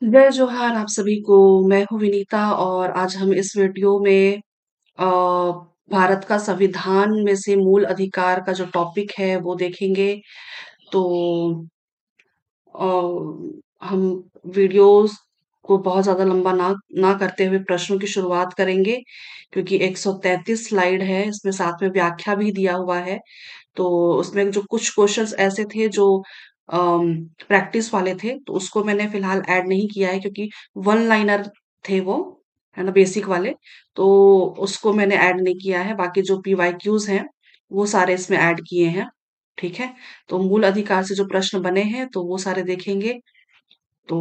जय जोहार आप सभी को। मैं हूँ विनीता और आज हम इस वीडियो में अ, भारत का संविधान में से मूल अधिकार का जो टॉपिक है वो देखेंगे। तो अ, हम वीडियोस को बहुत ज़्यादा लंबा ना करते हुए प्रश्नों की शुरुआत करेंगे, क्योंकि 133 स्लाइड है, इसमें साथ में व्याख्या भी दिया हुआ है। तो उसमें जो कुछ क्वेश्चंस ऐसे थे जो प्रैक्टिस वाले थे, तो उसको मैंने फिलहाल ऐड नहीं किया है, क्योंकि वन लाइनर थे वो, है ना, बेसिक वाले। तो उसको मैंने ऐड नहीं किया है। बाकी जो पीवाईक्यूज हैं वो सारे इसमें ऐड किए हैं। ठीक है। तो मूल अधिकार से जो प्रश्न बने हैं तो वो सारे देखेंगे। तो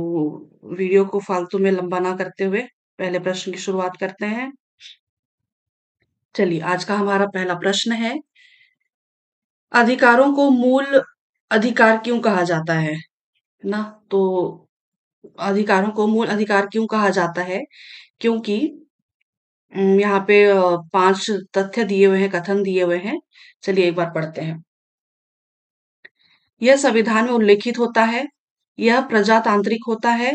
वीडियो को फालतू में लंबा ना करते हुए पहले प्रश्न की शुरुआत करते हैं। चलिए, आज का हमारा पहला प्रश्न है, अधिकारों को मूल अधिकार क्यों कहा जाता है ना? तो अधिकारों को मूल अधिकार क्यों कहा जाता है? क्योंकि यहाँ पे 5 तथ्य दिए हुए हैं, कथन दिए हुए हैं। चलिए एक बार पढ़ते हैं। यह संविधान में उल्लेखित होता है, यह प्रजातांत्रिक होता है,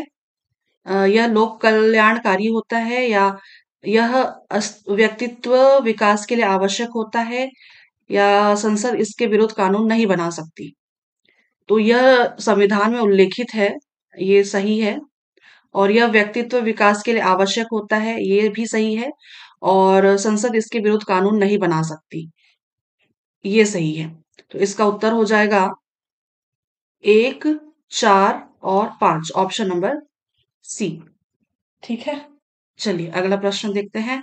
यह लोक कल्याणकारी होता है, या यह व्यक्तित्व विकास के लिए आवश्यक होता है, या संसद इसके विरुद्ध कानून नहीं बना सकती। तो यह संविधान में उल्लेखित है, ये सही है। और यह व्यक्तित्व विकास के लिए आवश्यक होता है, ये भी सही है। और संसद इसके विरुद्ध कानून नहीं बना सकती, ये सही है। तो इसका उत्तर हो जाएगा 1, 4 और 5, ऑप्शन नंबर सी। ठीक है। चलिए अगला प्रश्न देखते हैं।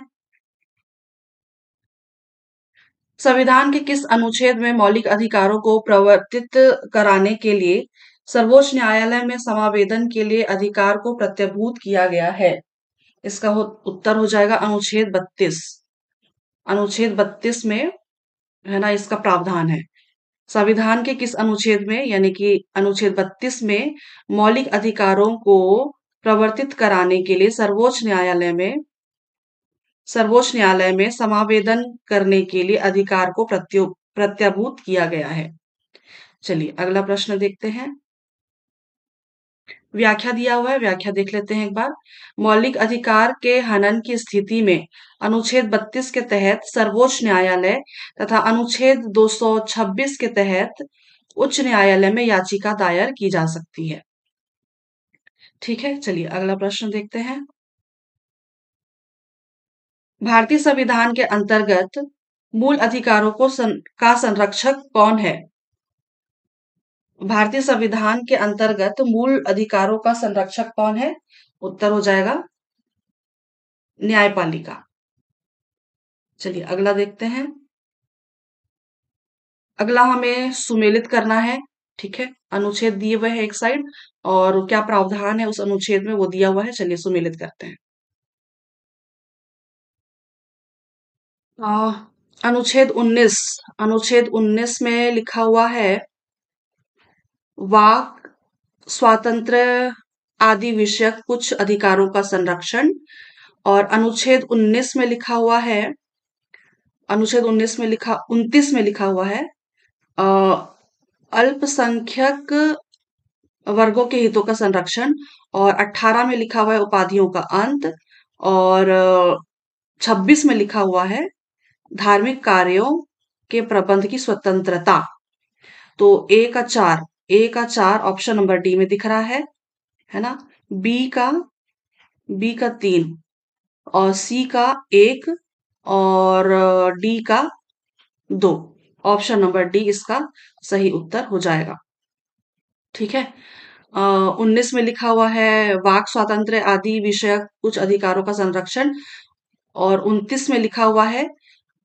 संविधान के किस अनुच्छेद में मौलिक अधिकारों को प्रवर्तित कराने के लिए सर्वोच्च न्यायालय में समावेदन के लिए अधिकार को प्रत्यभूत किया गया है? इसका उत्तर हो जाएगा अनुच्छेद 32। अनुच्छेद 32 में, है ना, इसका प्रावधान है। संविधान के किस अनुच्छेद में, यानी कि अनुच्छेद 32 में मौलिक अधिकारों को प्रवर्तित कराने के लिए सर्वोच्च न्यायालय में समावेदन करने के लिए अधिकार को प्रत्यभूत किया गया है। चलिए अगला प्रश्न देखते हैं। व्याख्या दिया हुआ है, व्याख्या देख लेते हैं एक बार। मौलिक अधिकार के हनन की स्थिति में अनुच्छेद 32 के तहत सर्वोच्च न्यायालय तथा अनुच्छेद 226 के तहत उच्च न्यायालय में याचिका दायर की जा सकती है। ठीक है। चलिए अगला प्रश्न देखते हैं। भारतीय संविधान के अंतर्गत मूल अधिकारों का संरक्षक कौन है? भारतीय संविधान के अंतर्गत मूल अधिकारों का संरक्षक कौन है? उत्तर हो जाएगा न्यायपालिका। चलिए अगला देखते हैं। अगला हमें सुमेलित करना है। ठीक है। अनुच्छेद दिए हुए हैं एक साइड, और क्या प्रावधान है उस अनुच्छेद में वो दिया हुआ है। चलिए सुमेलित करते हैं। अ, अनुच्छेद 19 में लिखा हुआ है, वाक स्वातंत्र्य आदि विषयक कुछ अधिकारों का संरक्षण। और अनुच्छेद 19 में लिखा 29 में लिखा हुआ है, अ, अल्पसंख्यक वर्गों के हितों का संरक्षण। और 18 में लिखा हुआ है उपाधियों का अंत। और 26 में लिखा हुआ है धार्मिक कार्यों के प्रबंध की स्वतंत्रता। तो ए का चार ऑप्शन नंबर डी में दिख रहा है ना। बी का बी का 3, और सी का 1, और डी का 2। ऑप्शन नंबर डी इसका सही उत्तर हो जाएगा। ठीक है। 19 में लिखा हुआ है वाक स्वातंत्र्य आदि विषयक कुछ अधिकारों का संरक्षण। और 29 में लिखा हुआ है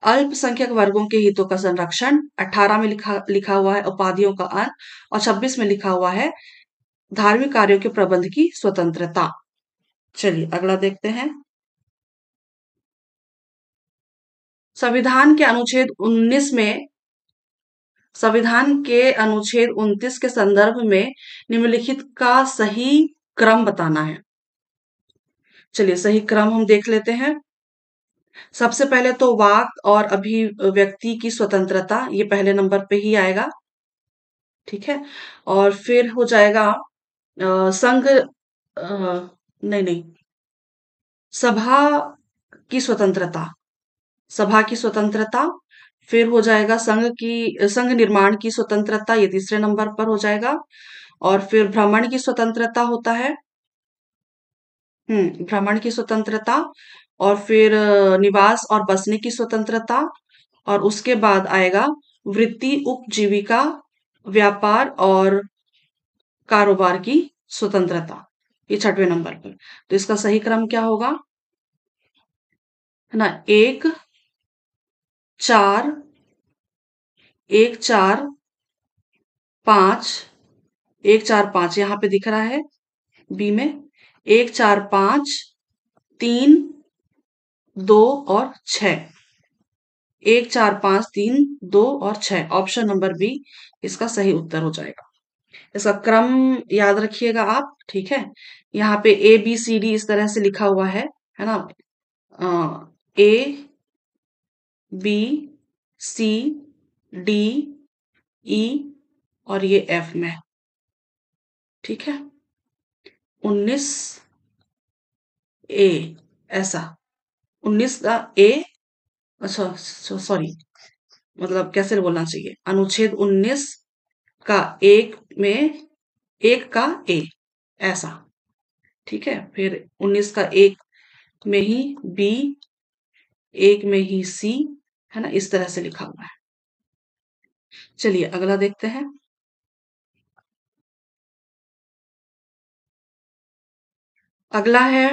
अल्पसंख्यक वर्गों के हितों का संरक्षण। 18 में लिखा लिखा हुआ है उपाधियों का अंत। और 26 में लिखा हुआ है धार्मिक कार्यों के प्रबंध की स्वतंत्रता। चलिए अगला देखते हैं। संविधान के अनुच्छेद 19 में संविधान के अनुच्छेद 29 के संदर्भ में निम्नलिखित का सही क्रम बताना है। चलिए सही क्रम हम देख लेते हैं। सबसे पहले तो वाक और अभिव्यक्ति की स्वतंत्रता, ये पहले नंबर पे ही आएगा। ठीक है। और फिर हो जाएगा संघ नहीं नहीं, सभा की स्वतंत्रता, सभा की स्वतंत्रता, फिर हो जाएगा संघ निर्माण की स्वतंत्रता, ये तीसरे नंबर पर हो जाएगा। और फिर भ्रमण की स्वतंत्रता होता है। भ्रमण की स्वतंत्रता, और फिर निवास और बसने की स्वतंत्रता, और उसके बाद आएगा वृत्ति, उपजीविका, व्यापार और कारोबार की स्वतंत्रता, ये छठवें नंबर पर। तो इसका सही क्रम क्या होगा, है ना? एक चार, एक चार पांच, एक चार पांच यहाँ पे दिख रहा है बी में, एक चार पांच, तीन, दो और छह, एक चार पांच तीन दो और छह, ऑप्शन नंबर बी इसका सही उत्तर हो जाएगा। इसका क्रम याद रखिएगा आप, ठीक है? यहाँ पे ए बी सी डी इस तरह से लिखा हुआ है ना? ए बी सी डी ई और ये एफ में, ठीक है? 19 ए, ऐसा 19 का ए, अच्छा सॉरी, मतलब कैसे बोलना चाहिए, अनुच्छेद 19 का एक में, एक का ए, ऐसा, ठीक है? फिर 19 का एक में ही बी, एक में ही सी, है ना? इस तरह से लिखा हुआ है। चलिए अगला देखते हैं। अगला है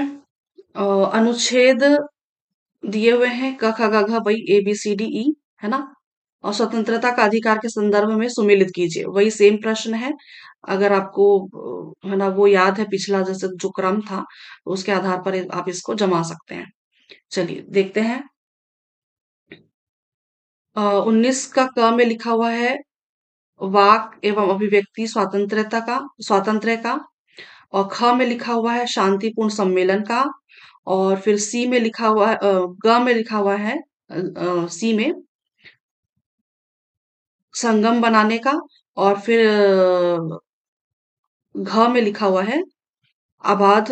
अनुच्छेद दिए हुए हैं क ख ग घ वही ए बी सी डी ई, है ना? और स्वतंत्रता का अधिकार के संदर्भ में सुमेलित कीजिए, वही सेम प्रश्न है। अगर आपको है ना वो याद है पिछला जैसे जो क्रम था, तो उसके आधार पर आप इसको जमा सकते हैं। चलिए देखते हैं। 19 का क में लिखा हुआ है वाक एवं अभिव्यक्ति स्वातंत्र्य का, और ख में लिखा हुआ है शांतिपूर्ण सम्मेलन का, और फिर सी में लिखा हुआ है ग में लिखा हुआ है सी में संगम बनाने का, और फिर घ में लिखा हुआ है अबाध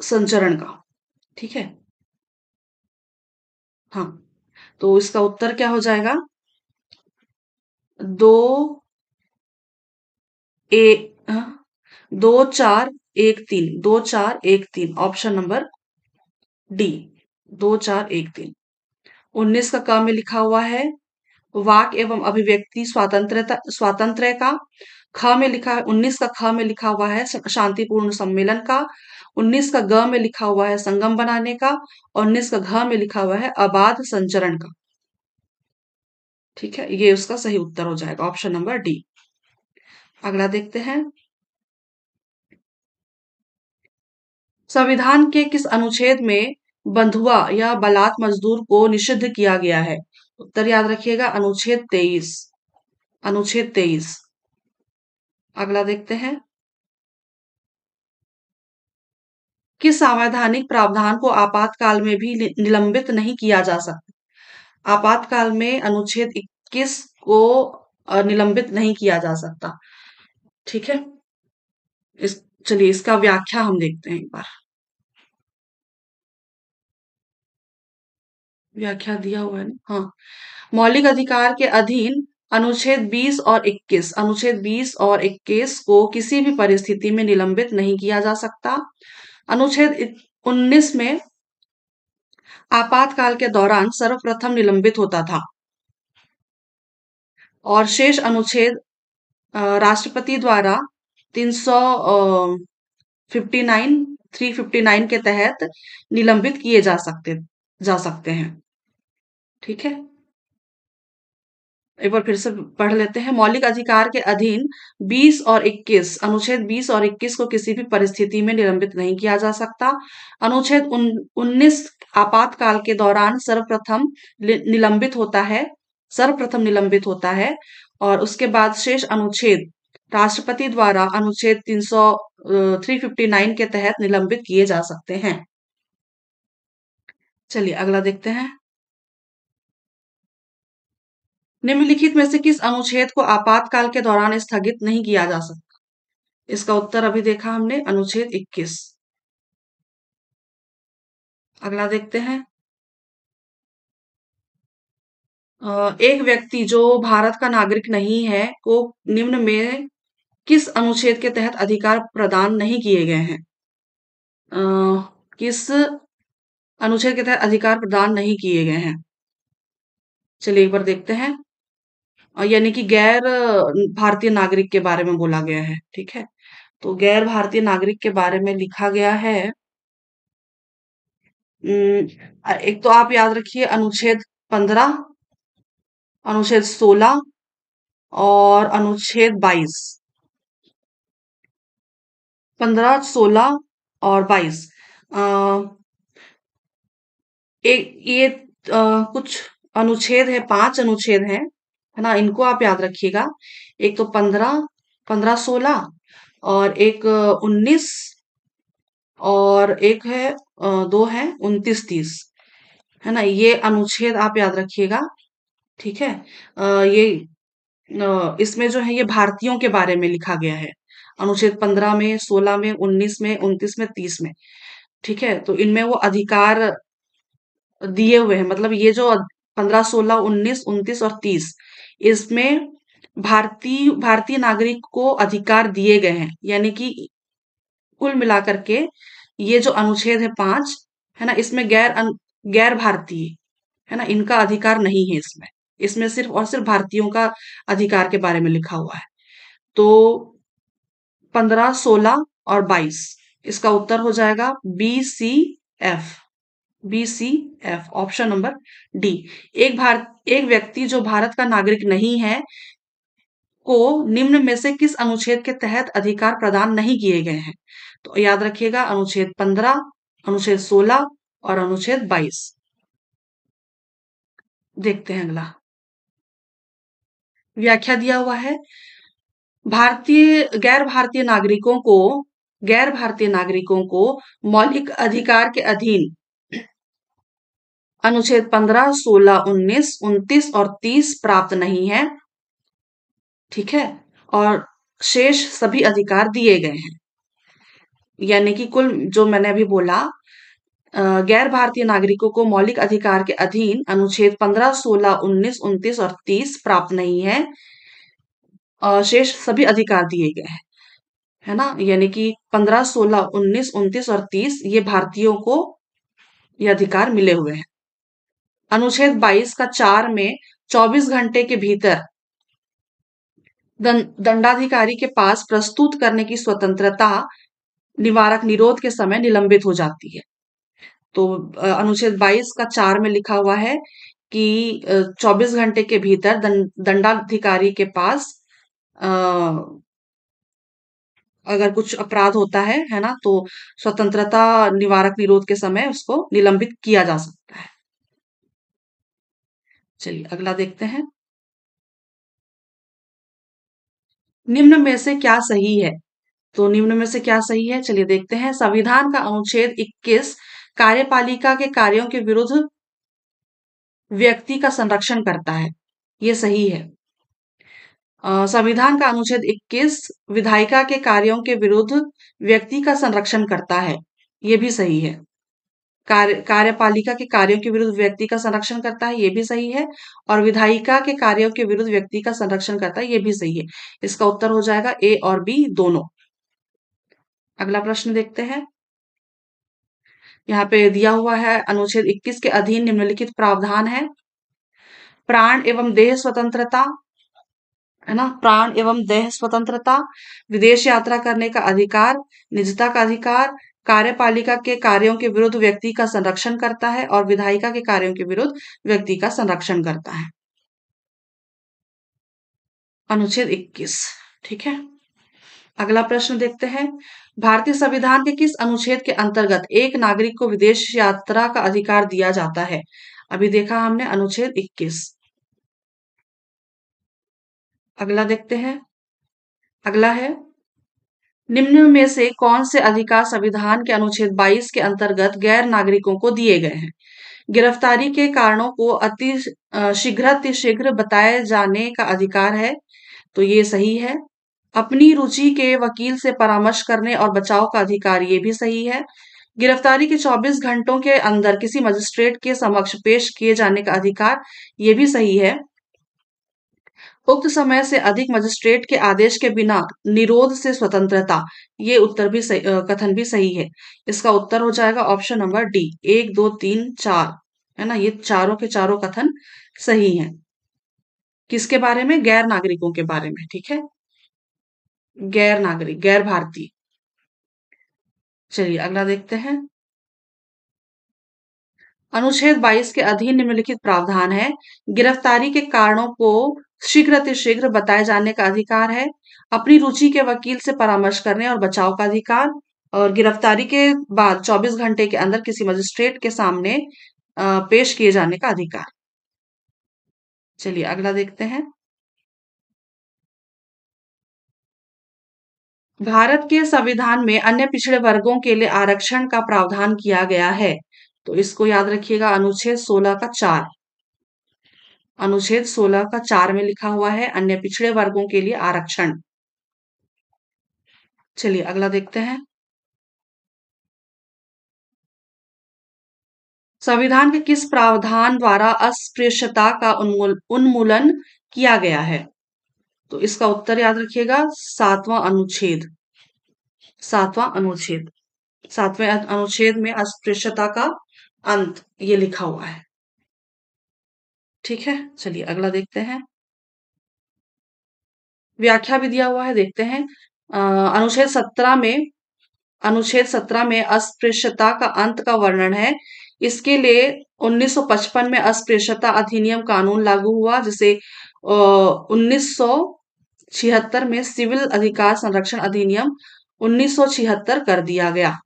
संचरण का, ठीक है? हाँ, तो इसका उत्तर क्या हो जाएगा, दो ए हाँ, 2 4 1 3, 2 4 1 3, ऑप्शन नंबर डी, 2 4 1 3। 19 का क में लिखा हुआ है वाक एवं अभिव्यक्ति स्वातंत्र्य का, ख में लिखा है 19 का ख में लिखा हुआ है शांतिपूर्ण सम्मेलन का, 19 का ग में लिखा हुआ है संगम बनाने का, और 19 का घ में लिखा हुआ है अबाध संचरण का, ठीक है? ये उसका सही उत्तर हो जाएगा, ऑप्शन नंबर डी। अगला देखते हैं। संविधान के किस अनुच्छेद में बंधुआ या बालात मजदूर को निषिद्ध किया गया है? उत्तर याद रखिएगा, अनुच्छेद 23, अनुच्छेद 23। अगला देखते हैं। किस संवैधानिक प्रावधान को आपातकाल में भी निलंबित नहीं किया जा सकता? आपातकाल में अनुच्छेद 21 को निलंबित नहीं किया जा सकता, ठीक है? इस चलिए इसका व्याख्या हम देखते हैं एक बार। व्याख्या दिया हुआ है ना? हाँ, मौलिक अधिकार के अधीन अनुच्छेद 20 और 21, अनुच्छेद 20 और 21 को किसी भी परिस्थिति में निलंबित नहीं किया जा सकता। अनुच्छेद 19 में आपातकाल के दौरान सर्वप्रथम निलंबित होता था, और शेष अनुच्छेद राष्ट्रपति द्वारा 359 359 के तहत निलंबित किए जा सकते हैं, ठीक है? एक बार फिर से पढ़ लेते हैं। मौलिक अधिकार के अधीन 20 और 21, अनुच्छेद 20 और 21 को किसी भी परिस्थिति में निलंबित नहीं किया जा सकता। अनुच्छेद 19 आपातकाल के दौरान सर्वप्रथम निलंबित होता है, और उसके बाद शेष अनुच्छेद राष्ट्रपति द्वारा अनुच्छेद 359 के तहत निलंबित किए जा सकते हैं। चलिए अगला देखते हैं। निम्नलिखित में से किस अनुच्छेद को आपातकाल के दौरान स्थगित नहीं किया जा सकता? इसका उत्तर अभी देखा हमने, अनुच्छेद 21। अगला देखते हैं। एक व्यक्ति जो भारत का नागरिक नहीं है को निम्न में किस अनुच्छेद के तहत अधिकार प्रदान नहीं किए गए हैं? अ, किस अनुच्छेद के तहत अधिकार प्रदान नहीं किए गए हैं? चलिए एक बार देखते हैं। यानी कि गैर भारतीय नागरिक के बारे में बोला गया है, ठीक है। तो गैर भारतीय नागरिक के बारे में लिखा गया है। एक तो आप याद रखिए, अनुच्छेद 15, अनुच्छेद 16 और अनुच्छेद 22। 15, 16 और 22। एक ये कुछ अनुच्छेद है, 5 अनुच्छेद हैं, है ना, इनको आप याद रखिएगा। एक तो 15, 15, 16 और एक 19 और एक है दो है 29, 30, है ना, ये अनुच्छेद आप याद रखिएगा, ठीक है। ये इसमें जो है ये भारतीयों के बारे में लिखा गया है, अनुच्छेद 15 में, 16 में, 19 में, 29 में, 30 में, ठीक है। तो इनमें वो अधिकार दिए हुए हैं, मतलब ये जो 15, 16, 19, 29 और 30, इसमें भारतीय भारतीय नागरिक को अधिकार दिए गए हैं। यानी कि कुल मिलाकर के ये जो अनुच्छेद है 5, है ना, इसमें गैर भारतीय, है ना, इनका अधिकार नहीं है इसमें। इसमें सिर्फ और सिर्फ भारतीयों का अधिकार के बारे में लिखा हुआ है। तो 15, 16 और 22, इसका उत्तर हो जाएगा BCF। BCF option number D. एक व्यक्ति जो भारत का नागरिक नहीं है को निम्न में से किस अनुच्छेद के तहत अधिकार प्रदान नहीं किए गए हैं? तो याद रखिएगा, अनुच्छेद 15, अनुच्छेद 16 और अनुच्छेद 22। देखते हैं अगला। व्याख्या दिया हुआ है। गैर भारतीय नागरिकों को मौलिक अधिकार के अधीन अनुच्छेद 15, 16, 19, 29 और 30 प्राप्त नहीं है, ठीक है। और शेष सभी अधिकार दिए गए हैं। यानी कि कुल जो मैंने अभी बोला, गैर भारतीय नागरिकों को मौलिक अधिकार के अधीन अनुच्छेद 15, 16, 19, 29 और 30 प्राप्त नहीं है, शेष सभी अधिकार दिए गए हैं, है ना। यानी कि 15, 16, 19, 29 और 30 ये भारतीयों को ये अधिकार मिले हुए हैं। अनुच्छेद 22 का 4 में 24 घंटे के भीतर दंडाधिकारी के पास प्रस्तुत करने की स्वतंत्रता निवारक निरोध के समय निलंबित हो जाती है। तो अनुच्छेद 22 का 4 में लिखा हुआ है कि 24 घंटे के भीतर दंडाधिकारी के पास अ, अगर कुछ अपराध होता है ना, तो स्वतंत्रता निवारक निरोध के समय उसको निलंबित किया जा सकता है। चलिए अगला देखते हैं। निम्न में से क्या सही है? तो निम्न में से क्या सही है, चलिए देखते हैं। संविधान का अनुच्छेद 21 कार्यपालिका के कार्यों के विरुद्ध व्यक्ति का संरक्षण करता है, ये सही है। संविधान का अनुच्छेद 21 विधायिका के कार्यों के विरुद्ध व्यक्ति का संरक्षण करता है, ये भी सही है। कार्यपालिका के कार्यों के विरुद्ध व्यक्ति का संरक्षण करता है, ये भी सही है। और विधायिका के कार्यों के विरुद्ध व्यक्ति का संरक्षण करता है, ये भी सही है। इसका उत्तर हो जाएगा ए और बी दोनों। अगला प्रश्न देखते हैं। यहाँ पे दिया हुआ है, अनुच्छेद 21 के अधीन निम्नलिखित प्रावधान है। प्राण एवं देह स्वतंत्रता, है ना, प्राण एवं देह स्वतंत्रता, विदेश यात्रा करने का अधिकार, निजता का अधिकार, कार्यपालिका के कार्यों के विरुद्ध व्यक्ति का संरक्षण करता है और विधायिका के कार्यों के विरुद्ध व्यक्ति का संरक्षण करता है। अनुच्छेद 21, ठीक है। अगला प्रश्न देखते हैं। भारतीय संविधान के किस अनुच्छेद के अंतर्गत एक नागरिक को विदेश यात्रा का अधिकार दिया जाता है? अभी देखा हमने अनुच्छेद 21। अगला देखते हैं। अगला है, निम्न में से कौन से अधिकार संविधान के अनुच्छेद 22 के अंतर्गत गैर नागरिकों को दिए गए हैं? गिरफ्तारी के कारणों को शीघ्रातिशीघ्र बताए जाने का अधिकार है, तो ये सही है। अपनी रुचि के वकील से परामर्श करने और बचाव का अधिकार, ये भी सही है। गिरफ्तारी के 24 घंटों के अंदर किसी मजिस्ट्रेट के समक्ष पेश किए जाने का अधिकार, ये भी सही है। उक्त समय से अधिक मजिस्ट्रेट के आदेश के बिना निरोध से स्वतंत्रता, ये उत्तर भी सही, कथन भी सही है। इसका उत्तर हो जाएगा ऑप्शन नंबर डी, 1 2 3 4, है ना, ये चारों के चारों कथन सही हैं। किसके बारे में? गैर नागरिकों के बारे में, ठीक है। गैर नागरिक, गैर भारतीय। चलिए अगला देखते हैं। अनुच्छेद 22 के अधीन निम्नलिखित प्रावधान है। गिरफ्तारी के कारणों को शीघ्र बताए जाने का अधिकार है। अपनी रुचि के वकील से परामर्श करने और बचाव का अधिकार, और गिरफ्तारी के बाद 24 घंटे के अंदर किसी मजिस्ट्रेट के सामने पेश किए जाने का अधिकार। चलिए अगला देखते हैं। भारत के संविधान में अन्य पिछड़े वर्गों के लिए आरक्षण का प्रावधान किया गया है। तो इसको याद रखिएगा, अनुच्छेद 16 का 4। अनुच्छेद 16 का 4 में लिखा हुआ है अन्य पिछड़े वर्गों के लिए आरक्षण। चलिए अगला देखते हैं। संविधान के किस प्रावधान द्वारा अस्पृश्यता का उन्मूलन किया गया है? तो इसका उत्तर याद रखिएगा, 7वां अनुच्छेद। 7वां अनुच्छेद, 7वें अनुच्छेद में अस्पृश्यता का अंत, ये लिखा हुआ है। ठीक है, चलिए अगला देखते हैं। व्याख्या भी दिया हुआ है, देखते हैं। अनुच्छेद 17 में, अनुच्छेद 17 में अस्पृश्यता का अंत का वर्णन है। इसके लिए 1955 में अस्पृश्यता अधिनियम कानून लागू हुआ, जिसे 1976 में सिविल अधिकार संरक्षण अधिनियम 1976 कर दिया गया।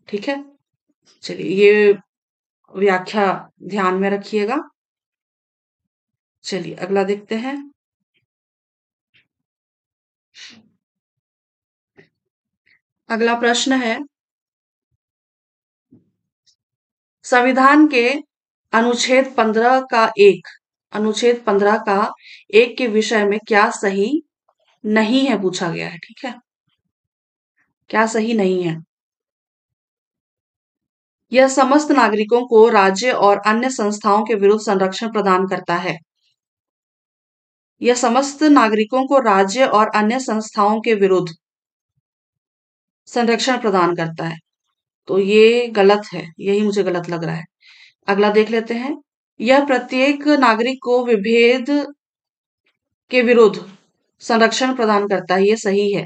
ठीक है, चलिए ये व्याख्या ध्यान में रखिएगा। चलिए अगला देखते हैं। अगला प्रश्न है, संविधान के अनुच्छेद 15 का एक, अनुच्छेद 15 का एक के विषय में क्या सही नहीं है पूछा गया है। ठीक है, क्या सही नहीं है? यह समस्त नागरिकों को राज्य और अन्य संस्थाओं के विरुद्ध संरक्षण प्रदान करता है। यह समस्त नागरिकों को राज्य और अन्य संस्थाओं के विरुद्ध संरक्षण प्रदान करता है। तो ये गलत है, यही मुझे गलत लग रहा है। अगला देख लेते हैं। यह प्रत्येक नागरिक को विभेद के विरुद्ध संरक्षण प्रदान करता है, ये सही है।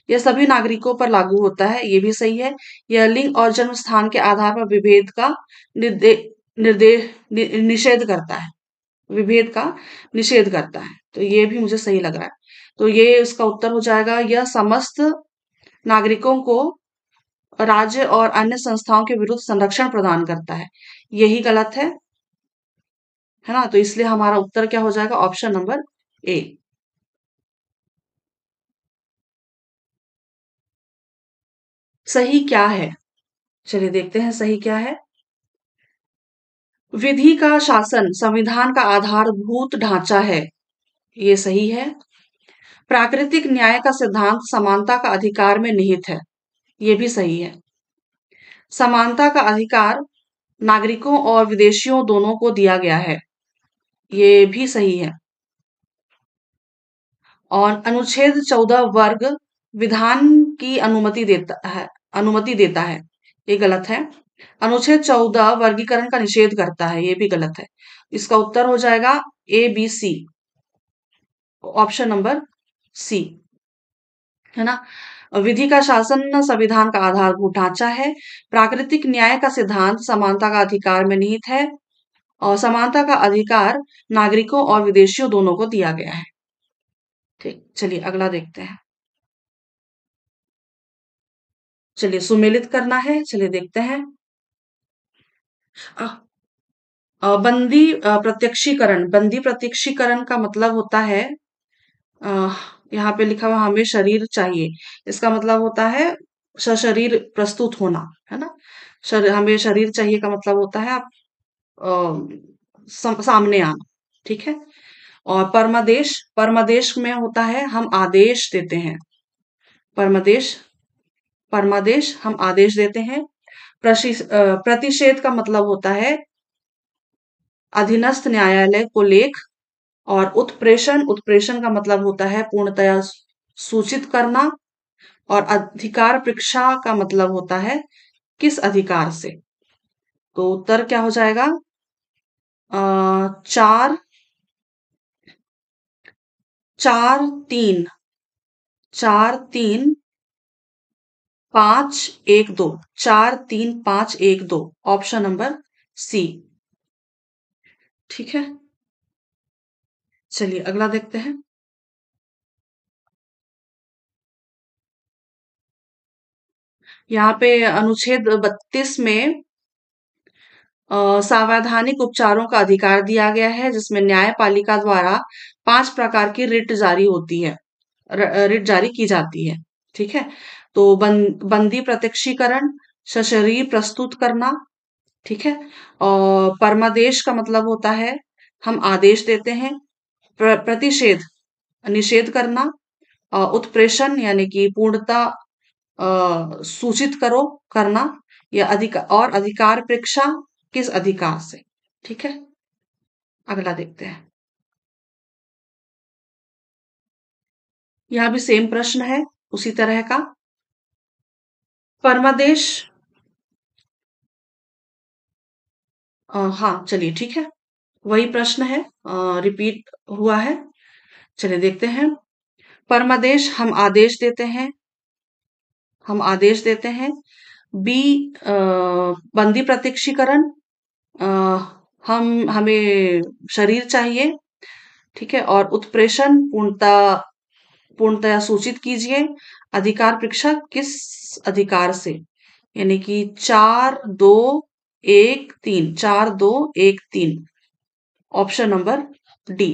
यह सभी नागरिकों पर लागू होता है, ये भी सही है। यह लिंग और जन्म स्थान के आधार पर विभेद का निर्दे निषेध करता है, विभेद का निषेध करता है, तो ये भी मुझे सही लग रहा है। तो ये इसका उत्तर हो जाएगा, यह समस्त नागरिकों को राज्य और अन्य संस्थाओं के विरुद्ध संरक्षण प्रदान करता है, यही गलत है ना। तो इसलिए हमारा उत्तर क्या हो जाएगा, ऑप्शन नंबर ए। सही क्या है? चलिए देखते हैं सही क्या है। विधि का शासन संविधान का आधारभूत ढांचा है, ये सही है। प्राकृतिक न्याय का सिद्धांत समानता का अधिकार में निहित है, ये भी सही है। समानता का अधिकार नागरिकों और विदेशियों दोनों को दिया गया है, ये भी सही है। और अनुच्छेद 14 वर्ग विधान की अनुमति देता है, ये गलत है। अनुच्छेद 14 वर्गीकरण का निषेध करता है, ये भी गलत है। इसका उत्तर हो जाएगा A B C, option number C, है ना। विधि का शासन संविधान का आधारभूत ढांचा है। प्राकृतिक न्याय का सिद्धांत समानता का अधिकार में निहित है, और समानता का अधिकार नागरिकों और विदेशियों दोनों को दिया गया है। ठीक, चलिए अगला देखते हैं। चलिए सुमेलित करना है, चलिए देखते हैं। बंदी प्रत्यक्षीकरण का मतलब होता है, अ, यहाँ पे लिखा हुआ हमें शरीर चाहिए, इसका मतलब होता है सशरीर प्रस्तुत होना, है ना। हमें शरीर चाहिए का मतलब होता है आप सामने आना। ठीक है, और परमादेश, परमादेश में होता है हम आदेश देते हैं। परमादेश, परमादेश हम आदेश देते हैं। प्रतिषेध का मतलब होता है अधीनस्थ न्यायालय को लेख। और उत्प्रेषण, उत्प्रेषण का मतलब होता है पूर्णतया सूचित करना। और अधिकार परीक्षा का मतलब होता है किस अधिकार से। तो उत्तर क्या हो जाएगा? 4, 4, 3, 4, 3, 5, 1, 2, 4, 3, 5, 1, 2, ऑप्शन नंबर सी। ठीक है, चलिए अगला देखते हैं। यहाँ पे अनुच्छेद 32 में संवैधानिक उपचारों का अधिकार दिया गया है, जिसमें न्यायपालिका द्वारा 5 प्रकार की रिट जारी होती है, रिट जारी की जाती है। ठीक है, तो बंदी प्रत्यक्षीकरण, सशरीर प्रस्तुत करना। ठीक है, और परमादेश का मतलब होता है हम आदेश देते हैं। प्रतिषेध, निषेध करना। उत्प्रेषण यानी कि पूर्णता सूचित करो, करना। या अधिकार, और अधिकार परीक्षा किस अधिकार से। ठीक है, अगला देखते हैं। यहाँ भी सेम प्रश्न है, उसी तरह का। परमादेश, हाँ चलिए ठीक है, वही प्रश्न है, रिपीट हुआ है। चलिए देखते हैं। परमादेश हम आदेश देते हैं, हम आदेश देते हैं। बी, बंदी प्रत्यक्षीकरण, अ, हमें शरीर चाहिए। ठीक है, और उत्प्रेषण पूर्णतया सूचित कीजिए। अधिकार परीक्षा किस अधिकार से, यानी कि 4, 2, 1, 3, 4, 2, 1, 3, ऑप्शन नंबर डी।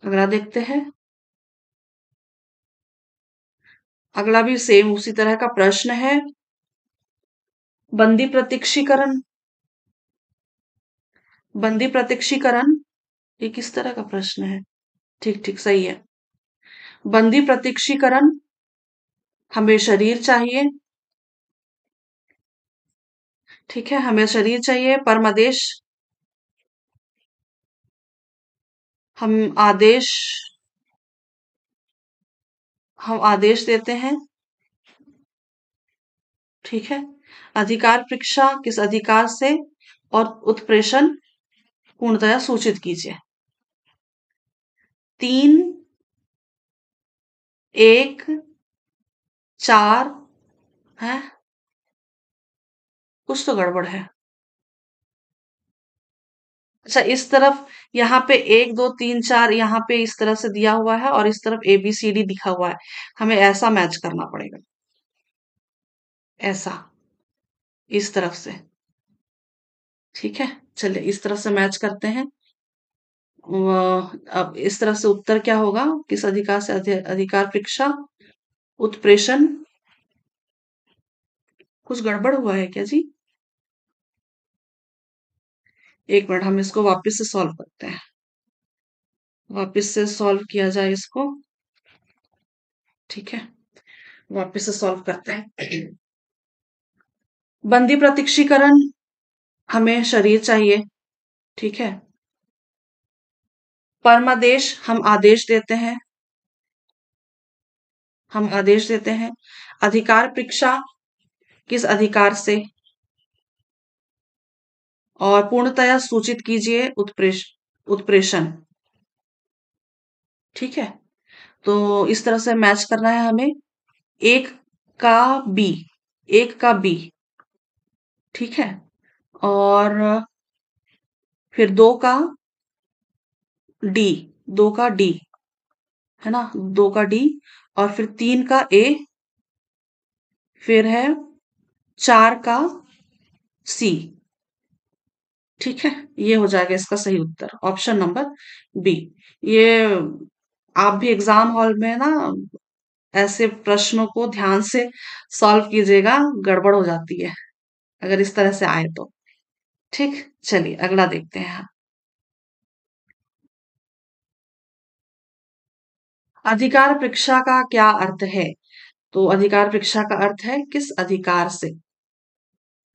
अगला देखते हैं। अगला भी सेम उसी तरह का प्रश्न है। बंदी प्रत्यक्षीकरण, बंदी प्रत्यक्षीकरण, ये किस तरह का प्रश्न है? ठीक ठीक सही है। बंदी प्रत्यक्षीकरण, हमें शरीर चाहिए। ठीक है, हमें शरीर चाहिए। परमादेश, हम आदेश, हम आदेश देते हैं। ठीक है, अधिकार परीक्षा किस अधिकार से, और उत्प्रेषण पूर्णतया सूचित कीजिए। 3, 1, 4 है, कुछ तो गड़बड़ है। अच्छा, इस तरफ यहाँ पे 1, 2, 3, 4 यहाँ पे इस तरह से दिया हुआ है, और इस तरफ ABCD दिखा हुआ है। हमें ऐसा मैच करना पड़ेगा, ऐसा, इस तरफ से। ठीक है, चलिए इस तरफ से मैच करते हैं। अब इस तरफ से उत्तर क्या होगा? किस अधिकार से, अधिकार परीक्षा, उत्प्रेषण। कुछ गड़बड़ हुआ है क्या जी? एक मिनट, हम इसको वापस से सॉल्व करते हैं। वापस से सॉल्व किया जाए इसको। ठीक है, वापस से सॉल्व करते हैं। बंदी प्रत्यक्षीकरण, हमें शरीर चाहिए। ठीक है, परमादेश हम आदेश देते हैं, हम आदेश देते हैं। अधिकार परीक्षा किस अधिकार से, और पूर्णतया सूचित कीजिए, उत्प्रेषण। ठीक है, तो इस तरह से मैच करना है हमें। एक का बी, एक का बी। ठीक है, और फिर दो का डी, दो का डी, है ना, दो का डी। और फिर 3 का ए, फिर है 4 का सी। ठीक है, ये हो जाएगा इसका सही उत्तर, ऑप्शन नंबर बी। ये आप भी एग्जाम हॉल में ना ऐसे प्रश्नों को ध्यान से सॉल्व कीजिएगा, गड़बड़ हो जाती है अगर इस तरह से आए तो। ठीक, चलिए अगला देखते हैं। अधिकार परीक्षा का क्या अर्थ है? तो अधिकार परीक्षा का अर्थ है किस अधिकार से।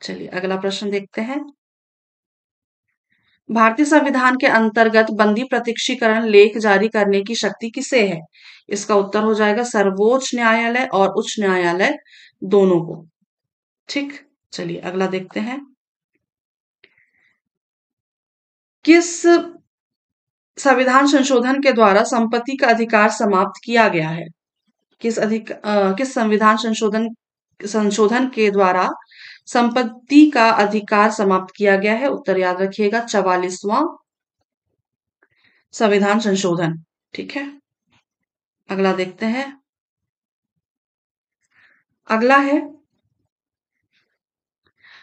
चलिए अगला प्रश्न देखते हैं। भारतीय संविधान के अंतर्गत बंदी प्रत्यक्षीकरण लेख जारी करने की शक्ति किसे है? इसका उत्तर हो जाएगा सर्वोच्च न्यायालय और उच्च न्यायालय दोनों को। ठीक, चलिए अगला देखते हैं। किस संविधान संशोधन के द्वारा संपत्ति का अधिकार समाप्त किया गया है? किस संविधान संशोधन संशोधन के द्वारा संपत्ति का अधिकार समाप्त किया गया है? उत्तर याद रखिएगा 44वां संविधान संशोधन। ठीक है, अगला देखते हैं। अगला है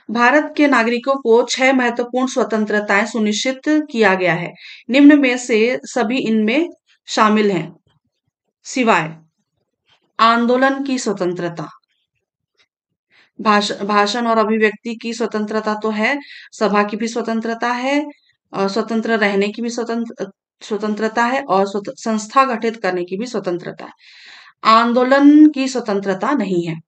भारत के नागरिकों को 6 महत्वपूर्ण स्वतंत्रताएं सुनिश्चित किया गया है। निम्न में से सभी इनमें शामिल हैं सिवाय आंदोलन की स्वतंत्रता, भाषण और अभिव्यक्ति की स्वतंत्रता तो है, सभा की भी स्वतंत्रता है, स्वतंत्र रहने की भी स्वतंत्रता है और संस्था गठित करने की भी स्वतंत्रता है। आंदोलन की स्वतंत्रता नहीं है।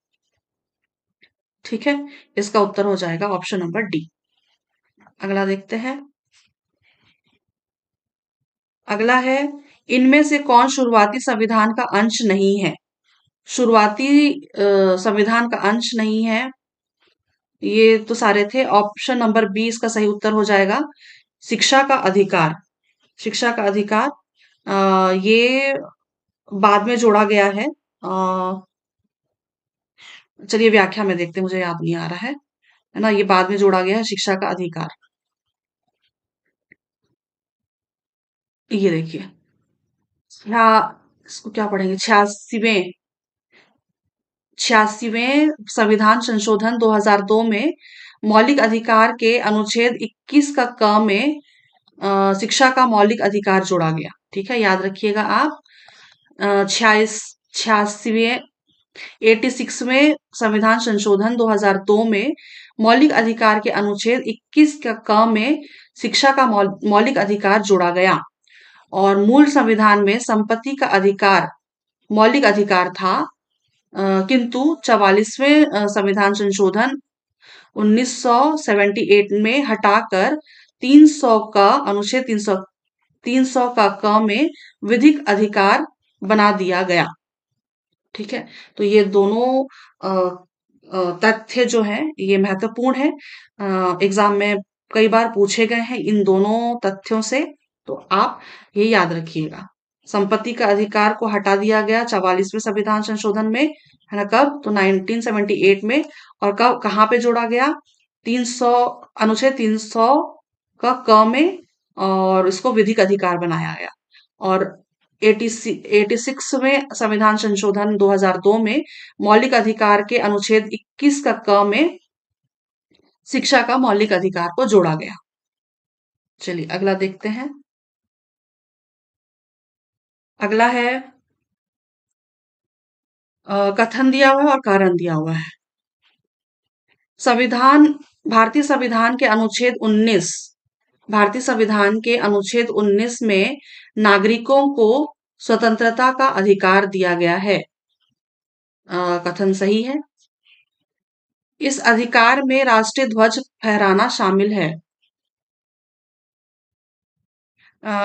ठीक है, इसका उत्तर हो जाएगा ऑप्शन नंबर डी। अगला देखते हैं। अगला है इनमें से कौन शुरुआती संविधान का अंश नहीं है? शुरुआती संविधान का अंश नहीं है, ये तो सारे थे। ऑप्शन नंबर बी इसका सही उत्तर हो जाएगा शिक्षा का अधिकार। शिक्षा का अधिकार ये बाद में जोड़ा गया है। चलिए व्याख्या में देखते हैं, मुझे याद नहीं आ रहा है ना, ये बाद में जोड़ा गया है शिक्षा का अधिकार। ये देखिए, क्या इसको क्या पढ़ेंगे, 86वें संविधान संशोधन 2002 में मौलिक अधिकार के अनुच्छेद 21 का क में शिक्षा का मौलिक अधिकार जोड़ा गया। ठीक है, याद रखिएगा आप। 86वें 86वें संविधान संशोधन 2002 में मौलिक अधिकार के अनुच्छेद 21 का क में शिक्षा का मौलिक अधिकार जोड़ा गया और मूल संविधान में संपत्ति का अधिकार मौलिक अधिकार था, किंतु 44वें संविधान संशोधन 1978 में हटाकर 300 का अनुच्छेद 300 का क में विधिक अधिकार बना दिया गया। ठीक है, तो ये दोनों तथ्य जो हैं ये महत्वपूर्ण है। एग्जाम में कई बार पूछे गए हैं इन दोनों तथ्यों से, तो आप ये याद रखिएगा। संपत्ति का अधिकार को हटा दिया गया 44वें संविधान संशोधन में, है ना, कब? तो 1978 में। और कब कहाँ पे जोड़ा गया? 300 अनुच्छेद 300 का क में, और इसको विधिक अधिकार बनाया गया। और 86वें संविधान संशोधन 2002 में मौलिक अधिकार के अनुच्छेद 21 का क में शिक्षा का मौलिक अधिकार को जोड़ा गया। चलिए अगला देखते हैं। अगला है कथन दिया हुआ है और कारण दिया हुआ है। संविधान भारतीय संविधान के अनुच्छेद 19 भारतीय संविधान के अनुच्छेद 19 में नागरिकों को स्वतंत्रता का अधिकार दिया गया है। कथन सही है। इस अधिकार में राष्ट्रीय ध्वज फहराना शामिल है।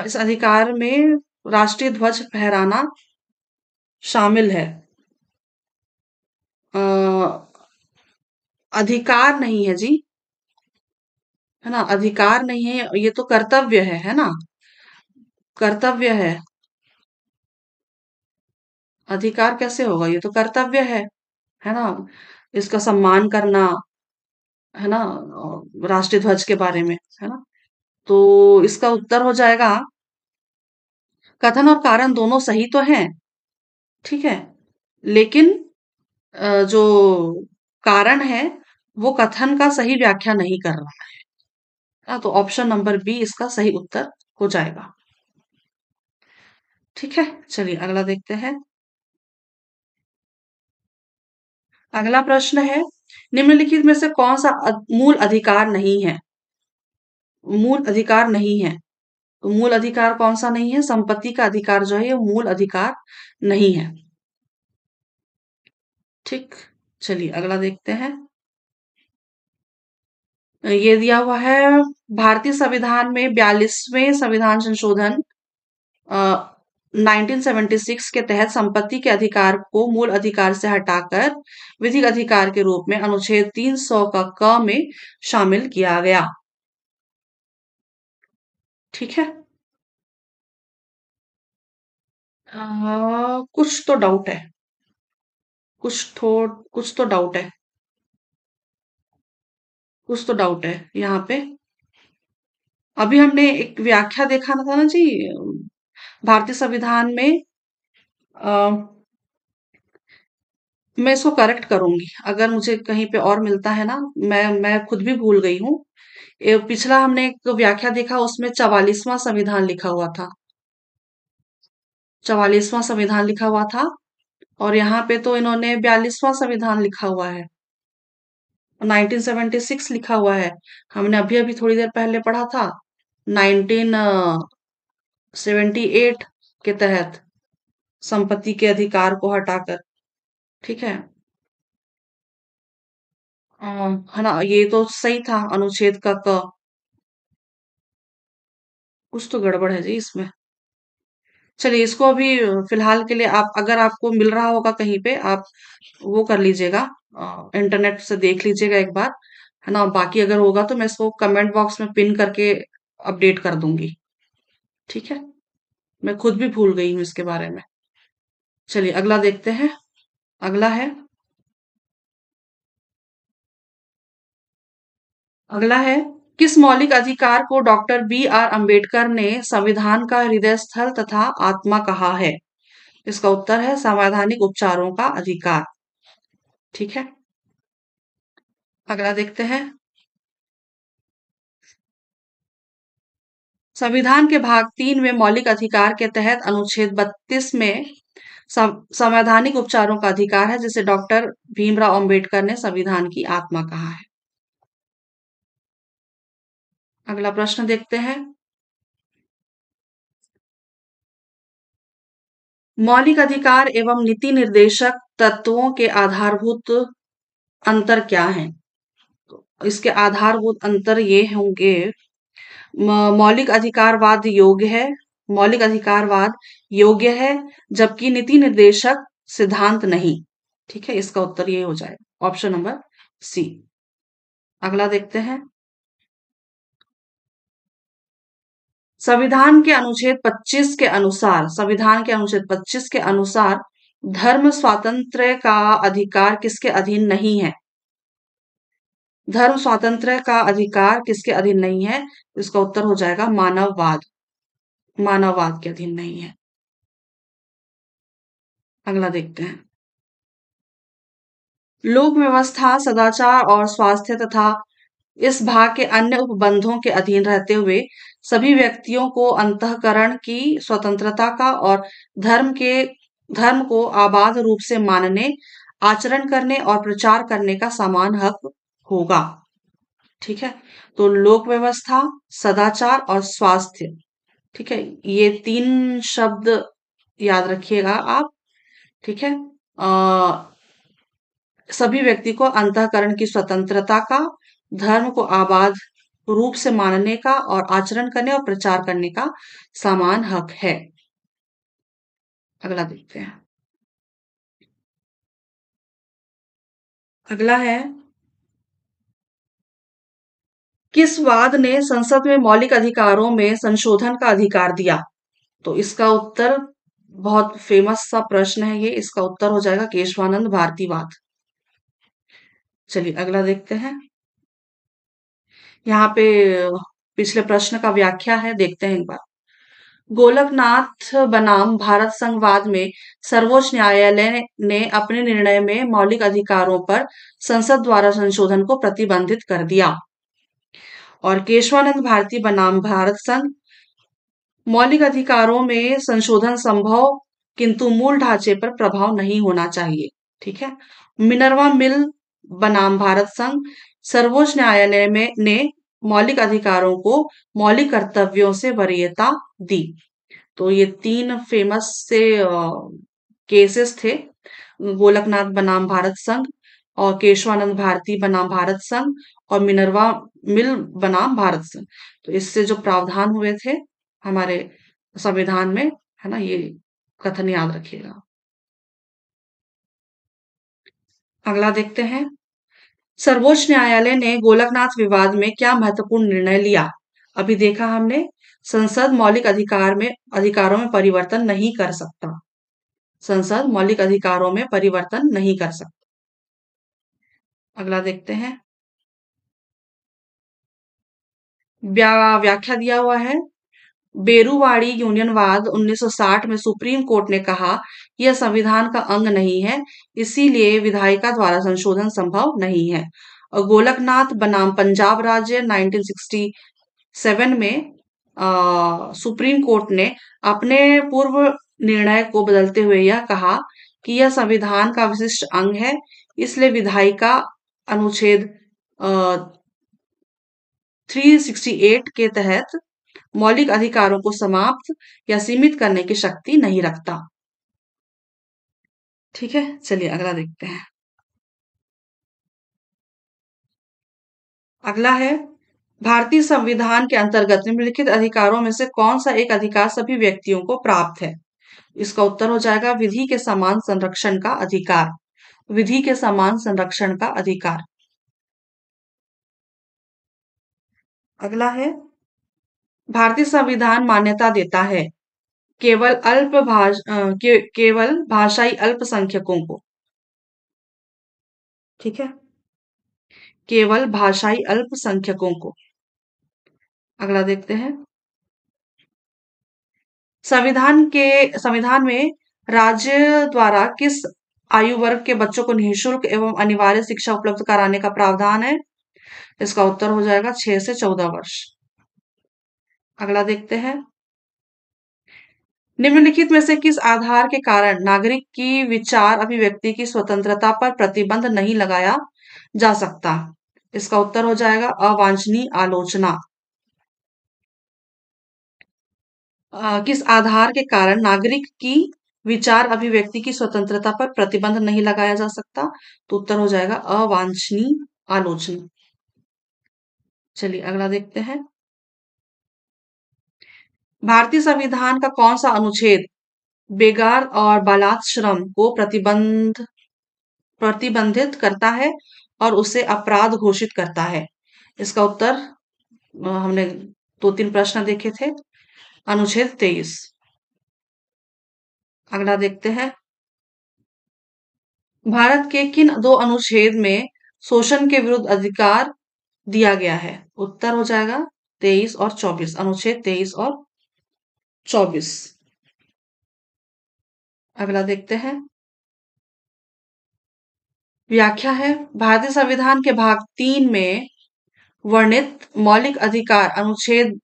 इस अधिकार में राष्ट्रीय ध्वज फहराना शामिल है। अ, अधिकार नहीं है जी, है ना, अधिकार नहीं है, ये तो कर्तव्य है ना, कर्तव्य है। अधिकार कैसे होगा, ये तो कर्तव्य है ना, इसका सम्मान करना, है ना, राष्ट्रीय ध्वज के बारे में, है ना। तो इसका उत्तर हो जाएगा, कथन और कारण दोनों सही तो हैं, ठीक है, लेकिन जो कारण है वो कथन का सही व्याख्या नहीं कर रहा है ना, तो ऑप्शन नंबर बी इसका सही उत्तर हो जाएगा। ठीक है, चलिए अगला देखते हैं। अगला प्रश्न है निम्नलिखित में से कौन सा मूल अधिकार नहीं है? मूल अधिकार नहीं है, तो मूल अधिकार कौन सा नहीं है? संपत्ति का अधिकार जो है ये मूल अधिकार नहीं है। ठीक, चलिए अगला देखते हैं। ये दिया हुआ है, भारतीय संविधान में 42वें संविधान संशोधन 1976 के तहत संपत्ति के अधिकार को मूल अधिकार से हटाकर विधिक अधिकार के रूप में अनुच्छेद 300 का क में शामिल किया गया। ठीक है। कुछ तो डाउट है, कुछ तो डाउट है, कुछ तो डाउट है यहाँ पे। अभी हमने एक व्याख्या देखा था ना जी, भारतीय संविधान में। अ, मैं इसको करेक्ट करूंगी अगर मुझे कहीं पे और मिलता है ना। मैं खुद भी भूल गई हूँ। पिछला हमने एक व्याख्या देखा, उसमें 44वां संविधान लिखा हुआ था। 44वां संविधान लिखा हुआ था, और यहाँ पे तो इन्होंने 42वां संविधान लिखा हुआ है, 1976 लिखा हुआ है। हमने अभी अभी थोड़ी देर पहले पढ़ा था 1978 के तहत संपत्ति के अधिकार को हटाकर। ठीक है। अ, है ना, ये तो सही था अनुच्छेद का क। कुछ तो गड़बड़ है जी इसमें। चलिए इसको अभी फिलहाल के लिए, आप अगर आपको मिल रहा होगा कहीं पे, आप वो कर लीजिएगा, इंटरनेट से देख लीजिएगा एक बार, है ना। बाकी अगर होगा तो मैं इसको कमेंट बॉक्स में पिन करके अपडेट कर दूंगी। ठीक है। मैं खुद भी भूल गई हूँ इसके बारे में। चलिए अगला देखते हैं। अगला है, अगला है, किस मौलिक अधिकार को डॉक्टर बी आर अंबेडकर ने संविधान का हृदय स्थल तथा आत्मा कहा है? इसका उत्तर है संवैधानिक उपचारों का अधिकार। ठीक है। अगला देखते हैं। संविधान के भाग 3 में मौलिक अधिकार के तहत अनुच्छेद 32 में संवैधानिक उपचारों का अधिकार है, जिसे डॉक्टर भीमराव अंबेडकर ने संविधान की आत्मा कहा है। अगला प्रश्न देखते हैं। मौलिक अधिकार एवं नीति निर्देशक तत्वों के आधारभूत अंतर क्या हैं? तो इसके आधारभूत अंतर ये होंगे, मौलिक अधिकारवाद योग्य है, मौलिक अधिकारवाद योग्य है, जबकि नीति निर्देशक सिद्धांत नहीं। ठीक है, इसका उत्तर ये हो जाएगा, ऑप्शन नंबर सी। अगला देखते हैं। संविधान के अनुच्छेद 25 के अनुसार, संविधान के अनुच्छेद 25 के अनुसार धर्म स्वातंत्र्य का अधिकार किसके अधीन नहीं है? धर्म स्वातंत्र्य का अधिकार किसके अधीन नहीं है? इसका उत्तर हो जाएगा मानववाद, मानववाद के अधीन नहीं है। अगला देखते हैं। लोक व्यवस्था, सदाचार और स्वास्थ्य तथा इस भाग के अन्य उपबंधों के अधीन रहते हुए सभी व्यक्तियों को अंतःकरण की स्वतंत्रता का और धर्म के धर्म को आबाद रूप से मानने, आचरण करने और प्रचार करने का समान हक होगा। ठीक है। तो लोक व्यवस्था, सदाचार और स्वास्थ्य, ठीक है, ये 3 शब्द याद रखिएगा आप। ठीक है। सभी व्यक्ति को अंतःकरण की स्वतंत्रता का, धर्म को आबाद रूप से मानने का और आचरण करने और प्रचार करने का समान हक है। अगला देखते हैं। अगला है, किस वाद ने संसद में मौलिक अधिकारों में संशोधन का अधिकार दिया? तो इसका उत्तर, बहुत फेमस सा प्रश्न है ये, इसका उत्तर हो जाएगा केशवानंद भारतीवाद। चलिए अगला देखते हैं। यहाँ पे पिछले प्रश्न का व्याख्या है, देखते हैं एक बार। गोलकनाथ बनाम भारत संघवाद में सर्वोच्च न्यायालय ने अपने निर्णय में मौलिक अधिकारों पर संसद द्वारा संशोधन को प्रतिबंधित कर दिया। और केशवानंद भारती बनाम भारत संघ, मौलिक अधिकारों में संशोधन संभव किंतु मूल ढांचे पर प्रभाव नहीं होना चाहिए। ठीक है। मिनर्वा मिल बनाम भारत संघ, सर्वोच्च न्यायालय में ने मौलिक अधिकारों को मौलिक कर्तव्यों से वरीयता दी। तो ये तीन फेमस से केसेस थे। गोलकनाथ बनाम भारत संघ, और केशवानंद भारती बनाम भारत संघ, और मिनर्वा मिल बनाम भारत संघ। तो इससे जो प्रावधान हुए थे हमारे संविधान में, है ना, ये कथन याद रखिएगा। अगला देखते हैं। सर्वोच्च न्यायालय ने गोलकनाथ विवाद में क्या महत्वपूर्ण निर्णय लिया? अभी देखा हमने, संसद मौलिक अधिकारों में परिवर्तन नहीं कर सकता। संसद मौलिक अधिकारों में परिवर्तन नहीं कर सकती। अगला देखते हैं। व्याख्या दिया हुआ है। बेरूवाड़ी यूनियनवाद 1960 में सुप्रीम कोर्ट ने कहा यह संविधान का अंग नहीं है, इसीलिए विधायिका द्वारा संशोधन संभव नहीं है। और गोलकनाथ बनाम पंजाब राज्य 1967 में सुप्रीम कोर्ट ने अपने पूर्व निर्णय को बदलते हुए यह कहा कि यह संविधान का विशिष्ट अंग है, इसलिए विधायिका अनुच्छेद 368 के तहत मौलिक अधिकारों को समाप्त या सीमित करने की शक्ति नहीं रखता। ठीक है, चलिए अगला देखते हैं। अगला है, भारतीय संविधान के अंतर्गत निम्नलिखित अधिकारों में से कौन सा एक अधिकार सभी व्यक्तियों को प्राप्त है? इसका उत्तर हो जाएगा विधि के समान संरक्षण का अधिकार। विधि के समान संरक्षण का अधिकार। अगला है, भारतीय संविधान मान्यता देता है केवल भाषाई अल्पसंख्यकों को। ठीक है, केवल भाषाई अल्पसंख्यकों को। अगला देखते हैं। संविधान में राज्य द्वारा किस आयु वर्ग के बच्चों को निःशुल्क एवं अनिवार्य शिक्षा उपलब्ध कराने का प्रावधान है? इसका उत्तर हो जाएगा 6 से 14 वर्ष। अगला देखते हैं। निम्नलिखित में से किस आधार के कारण नागरिक की विचार अभिव्यक्ति की स्वतंत्रता पर प्रतिबंध नहीं लगाया जा सकता? इसका उत्तर हो जाएगा अवांछनीय आलोचना। किस आधार के कारण नागरिक की विचार अभिव्यक्ति की स्वतंत्रता पर प्रतिबंध नहीं लगाया जा सकता? तो उत्तर हो जाएगा अवांछनीय आलोचना। चलिए अगला देखते हैं। भारतीय संविधान का कौन सा अनुच्छेद बेगार और बालात श्रम को प्रतिबंधित करता है और उसे अपराध घोषित करता है? इसका उत्तर हमने 2-3 प्रश्न देखे थे। अनुच्छेद 23। अगला देखते हैं। भारत के किन दो अनुच्छेद में शोषण के विरुद्ध अधिकार दिया गया है? उत्तर हो जाएगा 23 और 24। अनुच्छेद 23 और 24। अगला देखते हैं। व्याख्या है। भारतीय संविधान के भाग 3 में वर्णित मौलिक अधिकार अनुच्छेद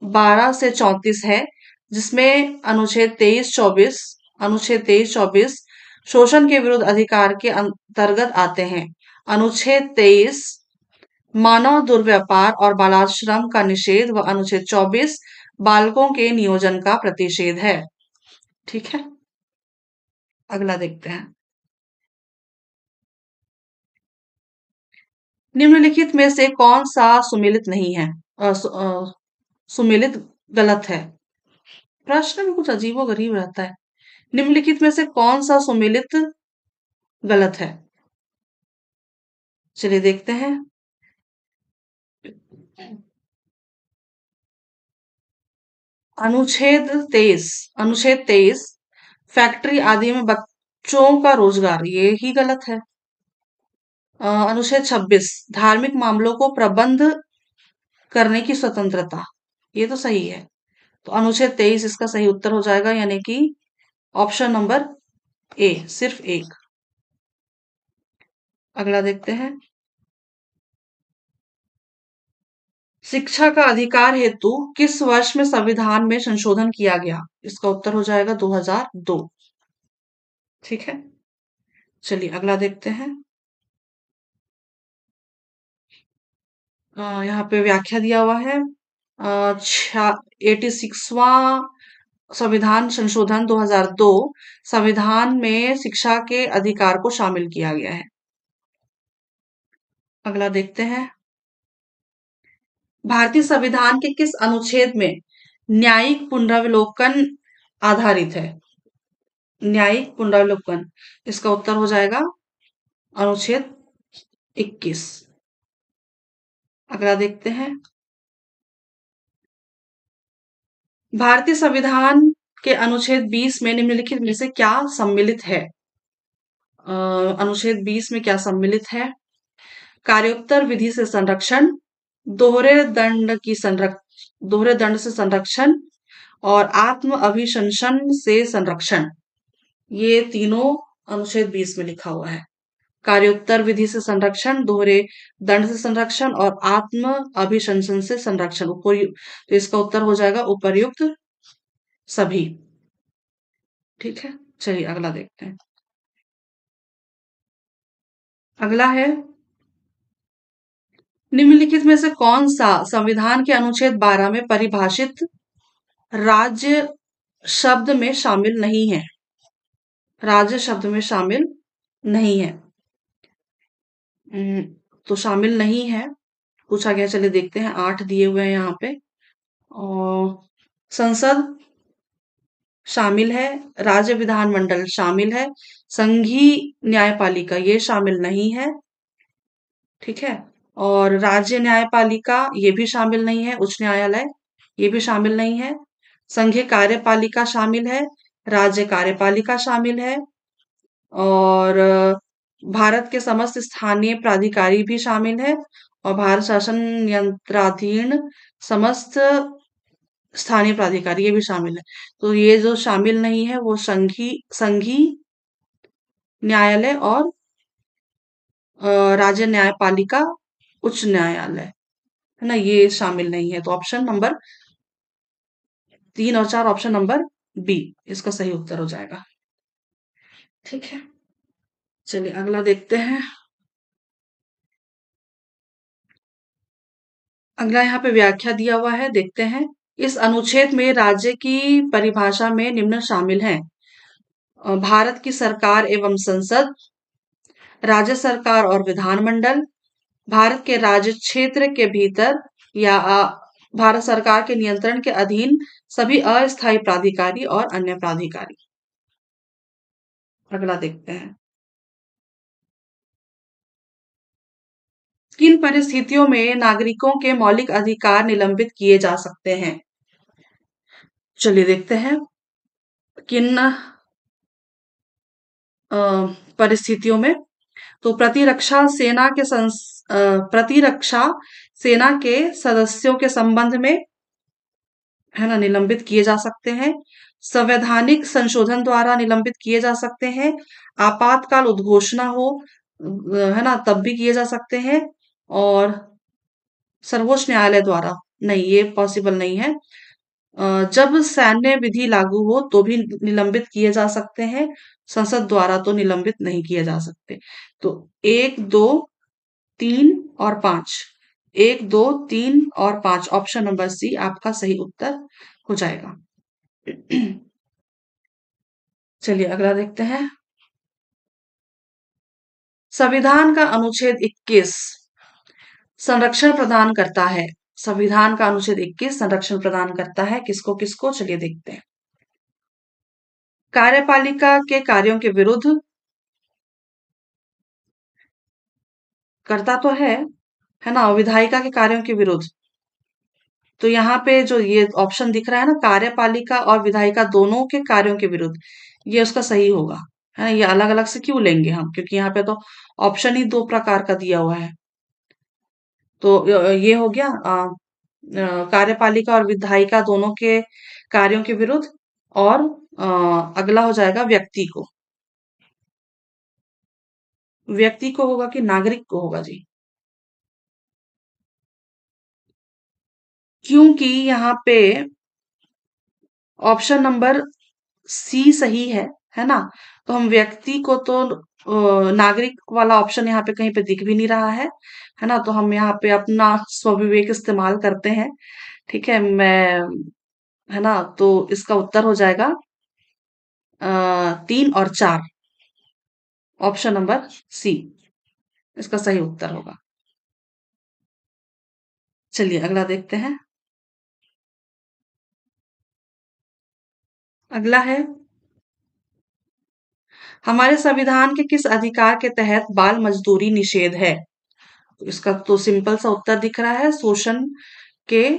12 से 34 है, जिसमें अनुच्छेद 23-24 शोषण के विरुद्ध अधिकार के अंतर्गत आते हैं। अनुच्छेद 23 मानव दुर्व्यापार और बालाश्रम का निषेध व अनुच्छेद 24 बालकों के नियोजन का प्रतिषेध है। ठीक है, अगला देखते हैं। निम्नलिखित में से कौन सा सुमेलित नहीं है? सुमेलित गलत है। प्रश्न में कुछ अजीबोगरीब रहता है। निम्नलिखित में से कौन सा सुमेलित गलत है? चलिए देखते हैं। अनुच्छेद 23 फैक्ट्री आदि में बच्चों का रोजगार, ये ही गलत है। अनुच्छेद 26 धार्मिक मामलों को प्रबंध करने की स्वतंत्रता, ये तो सही है। तो अनुच्छेद 23 इसका सही उत्तर हो जाएगा, यानी कि ऑप्शन नंबर ए, सिर्फ एक। अगला देखते हैं। शिक्षा का अधिकार हेतु किस वर्ष में संविधान में संशोधन किया गया? इसका उत्तर हो जाएगा 2002। ठीक है, चलिए अगला देखते हैं। यहाँ पे व्याख्या दिया हुआ है। 86वां संविधान संशोधन 2002 संविधान में शिक्षा के अधिकार को शामिल किया गया है। अगला देखते हैं। भारतीय संविधान के किस अनुच्छेद में न्यायिक पुनरावलोकन आधारित है? न्यायिक पुनरावलोकन, इसका उत्तर हो जाएगा अनुच्छेद 21। अगला देखते हैं। भारतीय संविधान के अनुच्छेद 20 में निम्नलिखित में से क्या सम्मिलित है? अनुच्छेद 20 में क्या सम्मिलित है? कार्योत्तर विधि से संरक्षण, दोहरे दंड की दोहरे दंड से संरक्षण और आत्म अभिशंसन से संरक्षण, ये तीनों अनुच्छेद 20 में लिखा हुआ है। कार्योत्तर विधि से संरक्षण, दोहरे दंड से संरक्षण और आत्म अभिशंसन से संरक्षण, तो इसका उत्तर हो जाएगा उपर्युक्त सभी। ठीक है, चलिए अगला देखते हैं। अगला है, निम्नलिखित में से कौन सा संविधान के अनुच्छेद 12 में परिभाषित राज्य शब्द में शामिल नहीं है? राज्य शब्द में शामिल नहीं है। तो शामिल नहीं है पूछा गया। चलिए देखते हैं, 8 दिए हुए हैं यहाँ पे। और संसद शामिल है, राज्य विधानमंडल शामिल है, संघीय न्यायपालिका ये शामिल नहीं है। ठीक है, और राज्य न्यायपालिका ये भी शामिल नहीं है, उच्च न्यायालय ये भी शामिल नहीं है, संघीय कार्यपालिका शामिल है, राज्य कार्यपालिका शामिल है, और भारत के समस्त स्थानीय प्राधिकारी भी शामिल है, और भारत शासन यंत्राधीन समस्त स्थानीय प्राधिकारी ये भी शामिल है। तो ये जो शामिल नहीं है वो संघीय न्यायालय और राज्य न्यायपालिका, उच्च न्यायालय है ना, ये शामिल नहीं है। तो ऑप्शन नंबर 3 और 4, ऑप्शन नंबर बी इसका सही उत्तर हो जाएगा। ठीक है, चलिए अगला देखते हैं। अगला यहाँ पे व्याख्या दिया हुआ है, देखते हैं। इस अनुच्छेद में राज्य की परिभाषा में निम्न शामिल हैं: भारत की सरकार एवं संसद, राज्य सरकार और विधानमंडल, भारत के राज्य क्षेत्र के भीतर या भारत सरकार के नियंत्रण के अधीन सभी अस्थायी प्राधिकारी और अन्य प्राधिकारी। अगला देखते हैं। किन परिस्थितियों में नागरिकों के मौलिक अधिकार निलंबित किए जा सकते हैं? चलिए देखते हैं किन परिस्थितियों में। तो प्रतिरक्षा सेना के सदस्यों के संबंध में है ना निलंबित किए जा सकते हैं, संवैधानिक संशोधन द्वारा निलंबित किए जा सकते हैं, आपातकाल उद्घोषणा हो है ना तब भी किए जा सकते हैं, और सर्वोच्च न्यायालय द्वारा नहीं, ये पॉसिबल नहीं है। जब सैन्य विधि लागू हो तो भी निलंबित किए जा सकते हैं, संसद द्वारा तो निलंबित नहीं किए जा सकते। तो 1, 2, 3 और 5, 1, 2, 3 और 5, ऑप्शन नंबर सी आपका सही उत्तर हो जाएगा। चलिए अगला देखते हैं। संविधान का अनुच्छेद 21 संरक्षण प्रदान करता है। संविधान का अनुच्छेद 21 संरक्षण प्रदान करता है किसको किसको? चलिए देखते हैं। कार्यपालिका के कार्यों के विरुद्ध करता तो है ना, विधायिका के कार्यों के विरुद्ध। तो यहाँ पे जो ये ऑप्शन दिख रहा है ना, कार्यपालिका और विधायिका दोनों के कार्यों के विरुद्ध, ये उसका सही होगा। है ना, ये अलग अलग से क्यों लेंगे हम, क्योंकि यहाँ पे तो ऑप्शन ही 2 प्रकार का दिया हुआ है। तो ये हो गया कार्यपालिका और विधायिका दोनों के कार्यों के विरुद्ध, और अगला हो जाएगा व्यक्ति को होगा कि नागरिक को होगा जी? क्योंकि यहाँ पे ऑप्शन नंबर सी सही है ना, तो हम व्यक्ति को तो नागरिक वाला ऑप्शन यहाँ पे कहीं पे दिख भी नहीं रहा है ना? तो हम यहाँ पे अपना स्वविवेक इस्तेमाल करते हैं। ठीक है, मैं है ना? तो इसका उत्तर हो जाएगा 3 और 4, ऑप्शन नंबर सी इसका सही उत्तर होगा। चलिए अगला देखते हैं। अगला है, हमारे संविधान के किस अधिकार के तहत बाल मजदूरी निषेध है? तो इसका तो सिंपल सा उत्तर दिख रहा है, शोषण के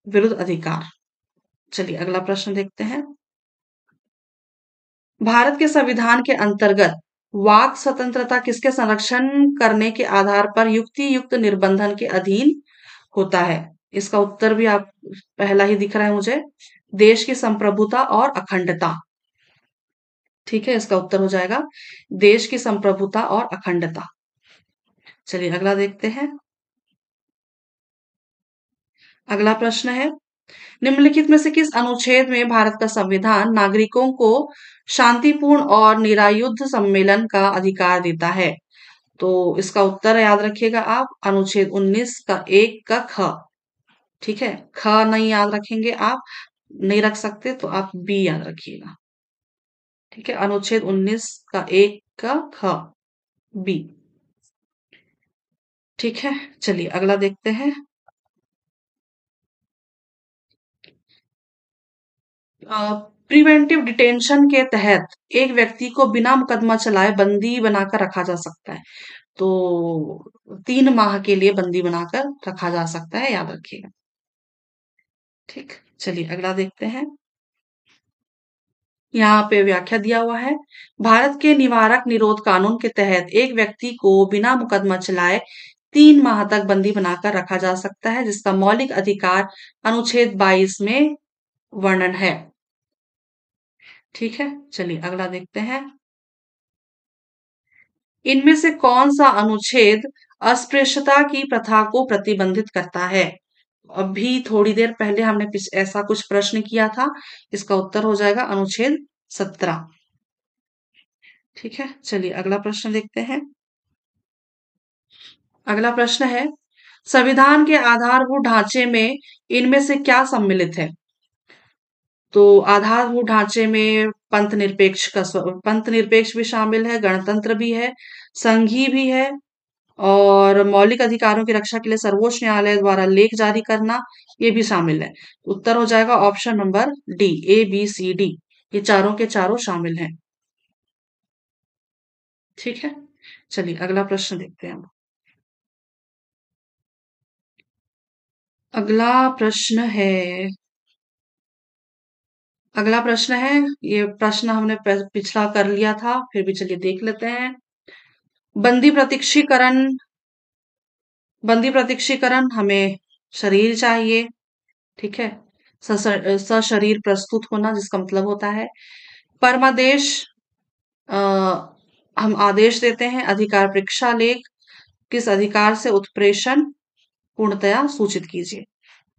विरुद्ध अधिकार। चलिए अगला प्रश्न देखते हैं। भारत के संविधान के अंतर्गत वाक स्वतंत्रता किसके संरक्षण करने के आधार पर युक्ति युक्त निर्बंधन के अधीन होता है? इसका उत्तर भी आप पहला ही दिख रहा है मुझे, देश की संप्रभुता और अखंडता। ठीक है, इसका उत्तर हो जाएगा देश की संप्रभुता और अखंडता। चलिए अगला देखते हैं। अगला प्रश्न है, निम्नलिखित में से किस अनुच्छेद में भारत का संविधान नागरिकों को शांतिपूर्ण और निरायुध सम्मेलन का अधिकार देता है? तो इसका उत्तर याद रखिएगा आप, अनुच्छेद 19 का 1 का ख। ठीक है, ख नहीं याद रखेंगे आप, नहीं रख सकते तो आप बी याद रखिएगा। ठीक है, अनुच्छेद 19 का 1 का ख, बी। ठीक है, चलिए अगला देखते हैं। प्रिवेंटिव डिटेंशन के तहत एक व्यक्ति को बिना मुकदमा चलाए बंदी बनाकर रखा जा सकता है। तो 3 माह के लिए बंदी बनाकर रखा जा सकता है, याद रखिएगा। ठीक, चलिए अगला देखते हैं। यहाँ पे व्याख्या दिया हुआ है, भारत के निवारक निरोध कानून के तहत एक व्यक्ति को बिना मुकदमा चलाए 3 माह तक बंदी बनाकर रखा जा सकता है, जिसका मौलिक अधिकार अनुच्छेद 22 में वर्णन है। ठीक है, चलिए अगला देखते हैं। इनमें से कौन सा अनुच्छेद अस्पृश्यता की प्रथा को प्रतिबंधित करता है? अभी थोड़ी देर पहले हमने ऐसा कुछ प्रश्न किया था, इसका उत्तर हो जाएगा अनुच्छेद 17। ठीक है, चलिए अगला प्रश्न देखते हैं। अगला प्रश्न है, संविधान के आधारभूत ढांचे में इनमें से क्या सम्मिलित है? तो आधारभूत ढांचे में पंथ निरपेक्ष भी शामिल है, गणतंत्र भी है, संघीय भी है, और मौलिक अधिकारों की रक्षा के लिए सर्वोच्च न्यायालय द्वारा लेख जारी करना, ये भी शामिल है। उत्तर हो जाएगा option number D, A B C D, ये चारों के चारों शामिल हैं। ठीक है, चलिए अगला प्रश्न देखते हैं। अगला प्रश्न है, अगला प्रश्न है, ये प्रश्न हमने पिछला कर लिया था, फिर भी चलिए देख लेते हैं। बंदी प्रत्यक्षीकरण, बंदी प्रत्यक्षीकरण हमें शरीर चाहिए। ठीक है, सशरीर प्रस्तुत होना, जिसका मतलब होता है परमादेश। अ, हम आदेश देते हैं, अधिकार परीक्षा लेख, किस अधिकार से उत्प्रेषण पूर्णतया सूचित कीजिए।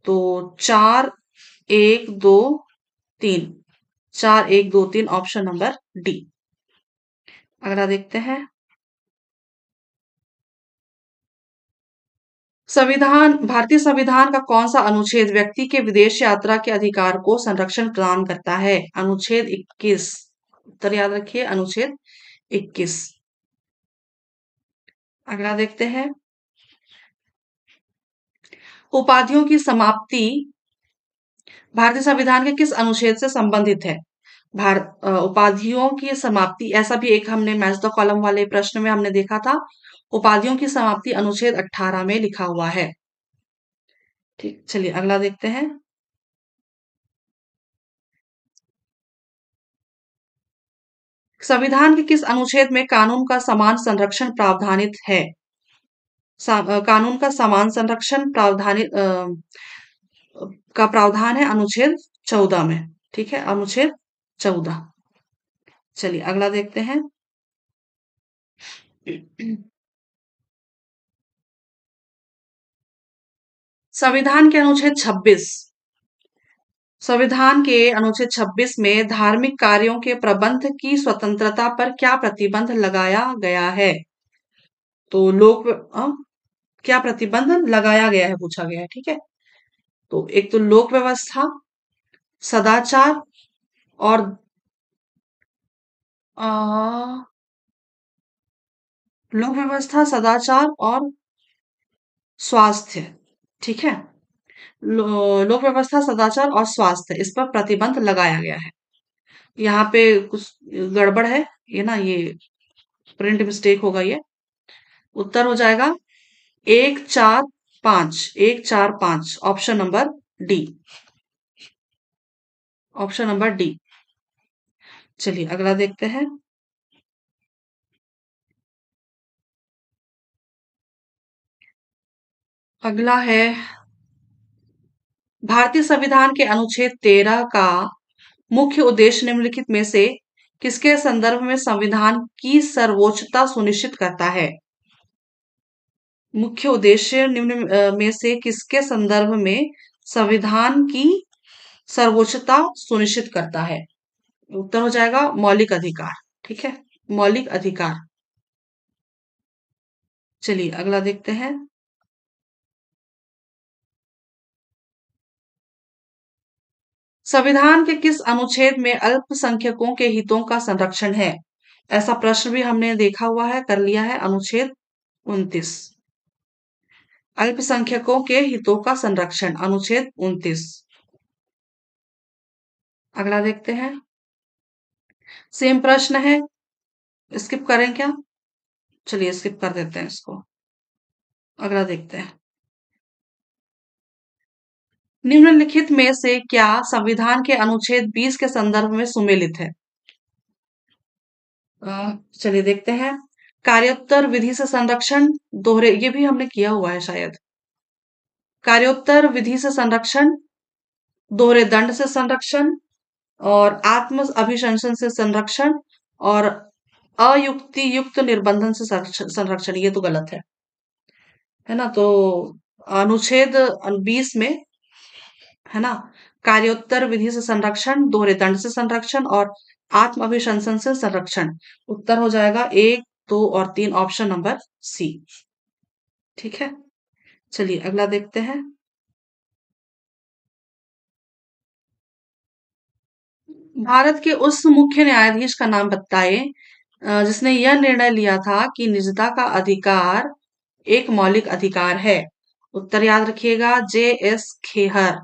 तो 4 1 2 3, 4 1 2 3, ऑप्शन नंबर डी। अगला देखते हैं। भारतीय संविधान का कौन सा अनुच्छेद व्यक्ति के विदेश यात्रा के अधिकार को संरक्षण प्रदान करता है? अनुच्छेद 21। उत्तर याद रखिए, अनुच्छेद 21। अगला देखते हैं। उपाधियों की समाप्ति भारतीय संविधान के किस अनुच्छेद से संबंधित है? उपाधियों की समाप्ति, ऐसा भी एक हमने मैच द कॉलम वाले प्रश्न में हमने देखा था। उपाधियों की समाप्ति अनुच्छेद 18 में लिखा हुआ है। ठीक, चलिए अगला देखते हैं। संविधान के किस अनुच्छेद में कानून का समान संरक्षण प्रावधानित है? कानून का समान संरक्षण का प्रावधान है अनुच्छेद 14 में। ठीक है, अनुच्छेद 14। चलिए अगला देखते हैं। संविधान के अनुच्छेद 26 संविधान के अनुच्छेद 26 में धार्मिक कार्यों के प्रबंध की स्वतंत्रता पर क्या प्रतिबंध लगाया गया है? तो क्या प्रतिबंध लगाया गया है पूछा गया है, ठीक है। तो एक तो लोक व्यवस्था, सदाचार और आ, लोक व्यवस्था, सदाचार और स्वास्थ्य, ठीक है। लोक व्यवस्था, सदाचार और स्वास्थ्य, इस पर प्रतिबंध लगाया गया है। यहाँ पे कुछ गड़बड़ है, ये ना, ये प्रिंट मिस्टेक होगा ये। उत्तर हो जाएगा 145, 145, option number D. Option number D. चलिए अगला देखते हैं। अगला है, भारतीय संविधान के अनुच्छेद 13 का मुख्य उद्देश्य निम्नलिखित में से किसके संदर्भ में संविधान की सर्वोच्चता सुनिश्चित करता है? मुख्य उद्देश्य निम्न में से किसके संदर्भ में संविधान की सर्वोच्चता सुनिश्चित करता है? उत्तर हो जाएगा मौलिक अधिकार, ठीक है। मौलिक अधिकार। चलिए अगला देखते हैं। संविधान के किस अनुच्छेद में अल्पसंख्यकों के हितों का संरक्षण है? ऐसा प्रश्न भी हमने देखा हुआ है, कर लिया है। अनुच्छेद 29, अल्पसंख्यकों के हितों का संरक्षण, अनुच्छेद 29। अगला देखते हैं। सेम प्रश्न है, स्किप करें क्या? चलिए स्किप कर देते हैं इसको। अगला देखते हैं। निम्नलिखित में से क्या संविधान के अनुच्छेद 20 के संदर्भ में सुमेलित है? चलिए देखते हैं। कार्योत्तर विधि से संरक्षण, दोहरे, ये भी हमने किया हुआ है शायद। कार्योत्तर विधि से संरक्षण, दोहरे दंड से संरक्षण और आत्म अभिशंसन से संरक्षण और अयुक्ति युक्त निर्बंधन से संरक्षण, ये तो गलत है ना। तो अनुच्छेद 20 में, है ना, कार्योत्तर विधि से संरक्षण, दोहरे दंड से संरक्षण और आत्म अभिशंसन से संरक्षण। उत्तर हो जाएगा 1, 2 और 3, ऑप्शन नंबर सी, ठीक है। चलिए अगला देखते हैं। भारत के उस मुख्य न्यायाधीश का नाम बताइए जिसने यह निर्णय लिया था कि निजता का अधिकार एक मौलिक अधिकार है। उत्तर याद रखिएगा, जे S Khehar,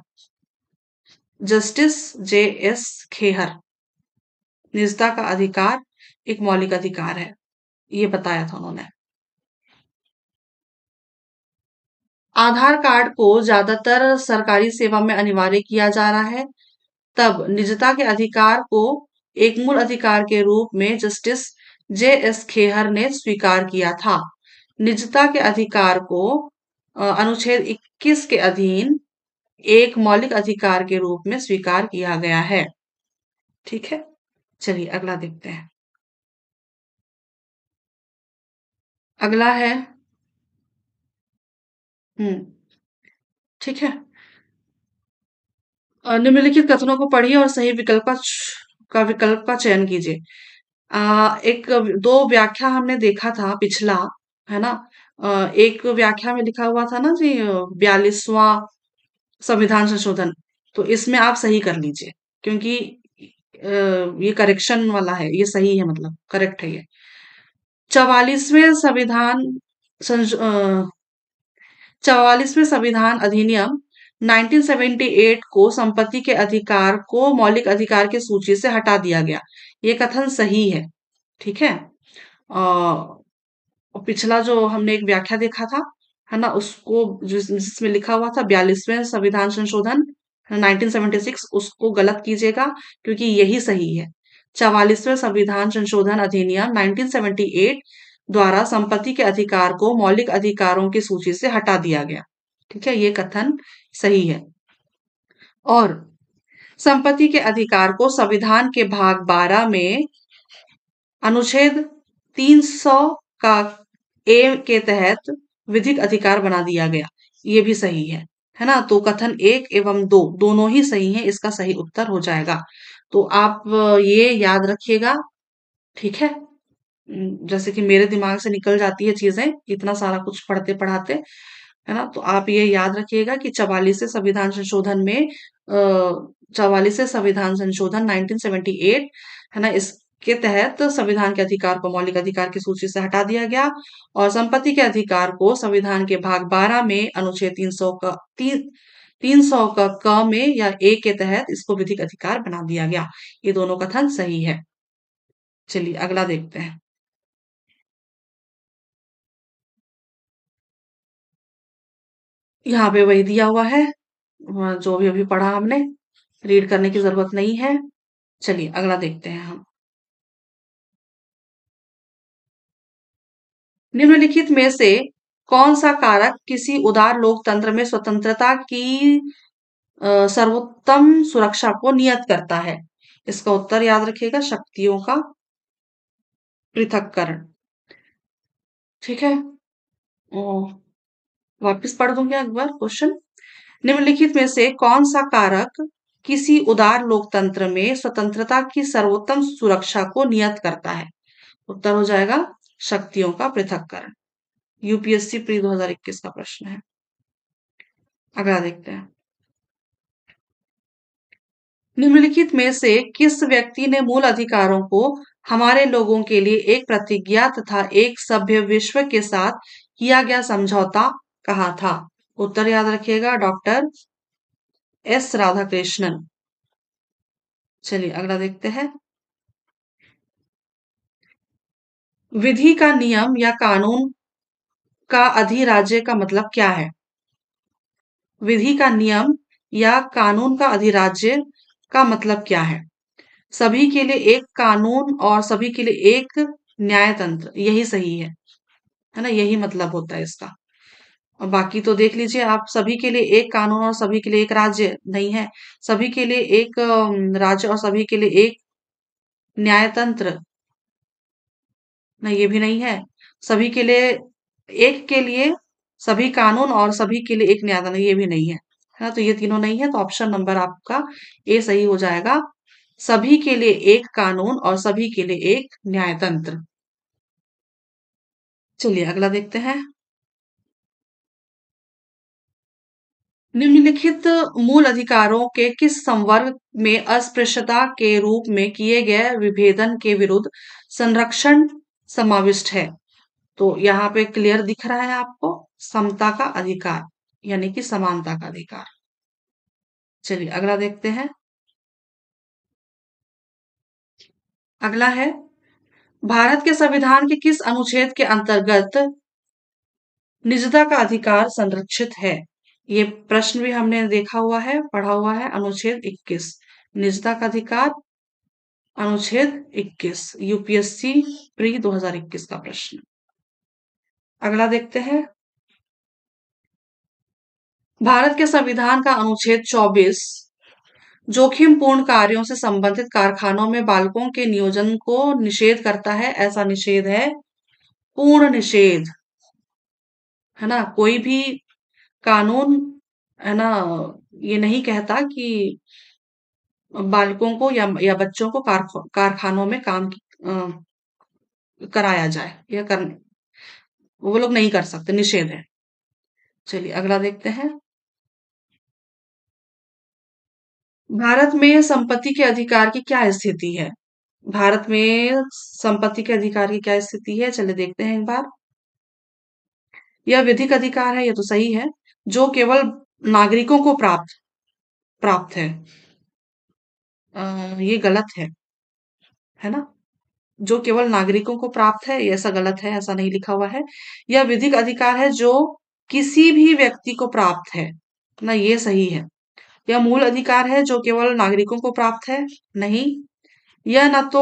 justice J S Khehar. निजता का अधिकार एक मौलिक अधिकार है, ये बताया था उन्होंने। आधार कार्ड को ज्यादातर सरकारी सेवा में अनिवार्य किया जा रहा है, तब निजता के अधिकार को एक मूल अधिकार के रूप में जस्टिस जे एस खेहर ने स्वीकार किया था। निजता के अधिकार को अनुच्छेद 21 के अधीन एक मौलिक अधिकार के रूप में स्वीकार किया गया है, ठीक है। चलिए अगला देखते हैं। अगला है, हम्म, ठीक है। निम्नलिखित कथनों को पढ़िए और सही विकल्प का चयन कीजिए। एक दो व्याख्या हमने देखा था पिछला, है ना। एक व्याख्या में लिखा हुआ था ना जी, 42वां संविधान संशोधन। तो इसमें आप सही कर लीजिए, क्योंकि ये करेक्शन वाला है, ये सही है, मतलब करेक्ट है ये। 44वें संविधान 44वें संविधान अधिनियम 1978 को संपत्ति के अधिकार को मौलिक अधिकार की सूची से हटा दिया गया। ये कथन सही है, ठीक है। और पिछला जो हमने एक व्याख्या देखा था, है ना, उसको जिसमें लिखा हुआ था 42वें संविधान संशोधन 1976, उसको गलत कीजिएगा, क्योंकि यही सही है। 44वें संविधान संशोधन अधिनियम 1978 द्वारा संपत्ति के अधिकार को मौलिक अधिकारों की सूची से हटा दिया गया, ठीक है, ये कथन सही है। और संपत्ति के अधिकार को संविधान के भाग 12 में अनुच्छेद 300 का ए के तहत विधिक अधिकार बना दिया गया, ये भी सही है। है ना? तो कथन 1 एवं 2 दोनों ही सही हैं, इसका सही उत्तर हो जाएगा। तो आप ये याद रखिएगा, ठीक है? जैसे कि मेरे दिमाग से निकल जाती है चीजें, इतना सारा कुछ पढ़ते पढ़ाते, है ना? तो आप ये याद रखिएगा कि 44वें संविधान संशोधन में 44वें संविधान संशोधन 1978, है ना? इसके तहत संविधान के अधिकार को मौलिक अधिकार की सूची से हटा दिया गया और संपत्ति के अधिकार को संविधान के भाग 12 में अनुच्छेद 300 का क में या ए के तहत इसको विधिक अधिकार बना दिया गया। ये दोनों कथन सही है। चलिए अगला देखते हैं। यहाँ पे वही दिया हुआ है, जो भी अभी पढ़ा हमने, रीड करने की जरूरत नहीं है। चलिए अगला देखते हैं हम। निम्नलिखित में से कौन सा कारक किसी उदार लोकतंत्र में स्वतंत्रता की सर्वोत्तम सुरक्षा को नियत करता है? इसका उत्तर याद रखिएगा, शक्तियों का पृथक्करण। ठीक है। ओ, वापिस पढ़ दूं क्या एक बार क्वेश्चन? निम्नलिखित में से कौन सा कारक किसी उदार लोकतंत्र में स्वतंत्रता की सर्वोत्तम सुरक्षा को नियत करता है? उत्तर हो जाएगा शक्तियों का पृथक्करण। यूपीएससी प्री 2021 का प्रश्न है। अगला देखते हैं। निम्नलिखित में से किस व्यक्ति ने मूल अधिकारों को हमारे लोगों के लिए एक प्रतिज्ञा तथा एक सभ्य विश्व के साथ किया गया समझौता कहा था? उत्तर याद रखिएगा, डॉक्टर एस राधाकृष्णन। चलिए अगला देखते हैं। विधि का नियम या कानून का अधिराज्य का मतलब क्या है? विधि का नियम या कानून का अधिराज्य का मतलब क्या है? सभी के लिए एक कानून और सभी के लिए एक न्यायतंत्र, यही सही है ना? यही मतलब होता है इसका। और बाकी तो देख लीजिए आप, सभी के लिए एक कानून और सभी के लिए एक राज्य नहीं है। सभी के लिए एक राज्य और सभी के लिए एक न्यायतंत्र, ना ये भी नहीं है। सभी के लिए एक के लिए सभी कानून और सभी के लिए एक न्यायतंत्र, ये भी नहीं है ना? तो ये तीनों नहीं है, तो ऑप्शन नंबर आपका ए सही हो जाएगा। सभी के लिए एक कानून और सभी के लिए एक न्यायतंत्र। चलिए अगला देखते हैं। निम्नलिखित मूल अधिकारों के किस संवर्ग में अस्पृश्यता के रूप में किए गए विभेदन के विरुद्ध संरक्षण समाविष्ट है? तो यहाँ पे क्लियर दिख रहा है आपको, समता का अधिकार, यानी कि समानता का अधिकार। चलिए अगला देखते हैं। अगला है, भारत के संविधान के किस अनुच्छेद के अंतर्गत निजता का अधिकार संरक्षित है? ये प्रश्न भी हमने देखा हुआ है, पढ़ा हुआ है। अनुच्छेद 21, निजता का अधिकार, अनुच्छेद 21, यूपीएससी प्री 2021 का प्रश्न। अगला देखते हैं। भारत के संविधान का अनुच्छेद 24 जोखिमपूर्ण कार्यों से संबंधित कारखानों में बालकों के नियोजन को निषेध करता है। ऐसा निषेध है पूर्ण निषेध, है ना? कोई भी कानून, है ना, ये नहीं कहता कि बालकों को या बच्चों को कारखानों में काम कराया जाए, या कर वो लोग नहीं कर सकते, निषेध है। चलिए अगला देखते हैं। भारत में संपत्ति के अधिकार की क्या स्थिति है? भारत में संपत्ति के अधिकार की क्या स्थिति है? चलिए देखते हैं एक बार। यह विधिक अधिकार है, ये तो सही है, जो केवल नागरिकों को प्राप्त प्राप्त है। ये गलत है ना? जो केवल नागरिकों को प्राप्त है, ये ऐसा गलत है, ऐसा नहीं लिखा हुआ है। यह विधिक अधिकार है जो किसी भी व्यक्ति को प्राप्त है ना, ये सही है। यह मूल अधिकार है जो केवल नागरिकों को प्राप्त है, नहीं। यह ना तो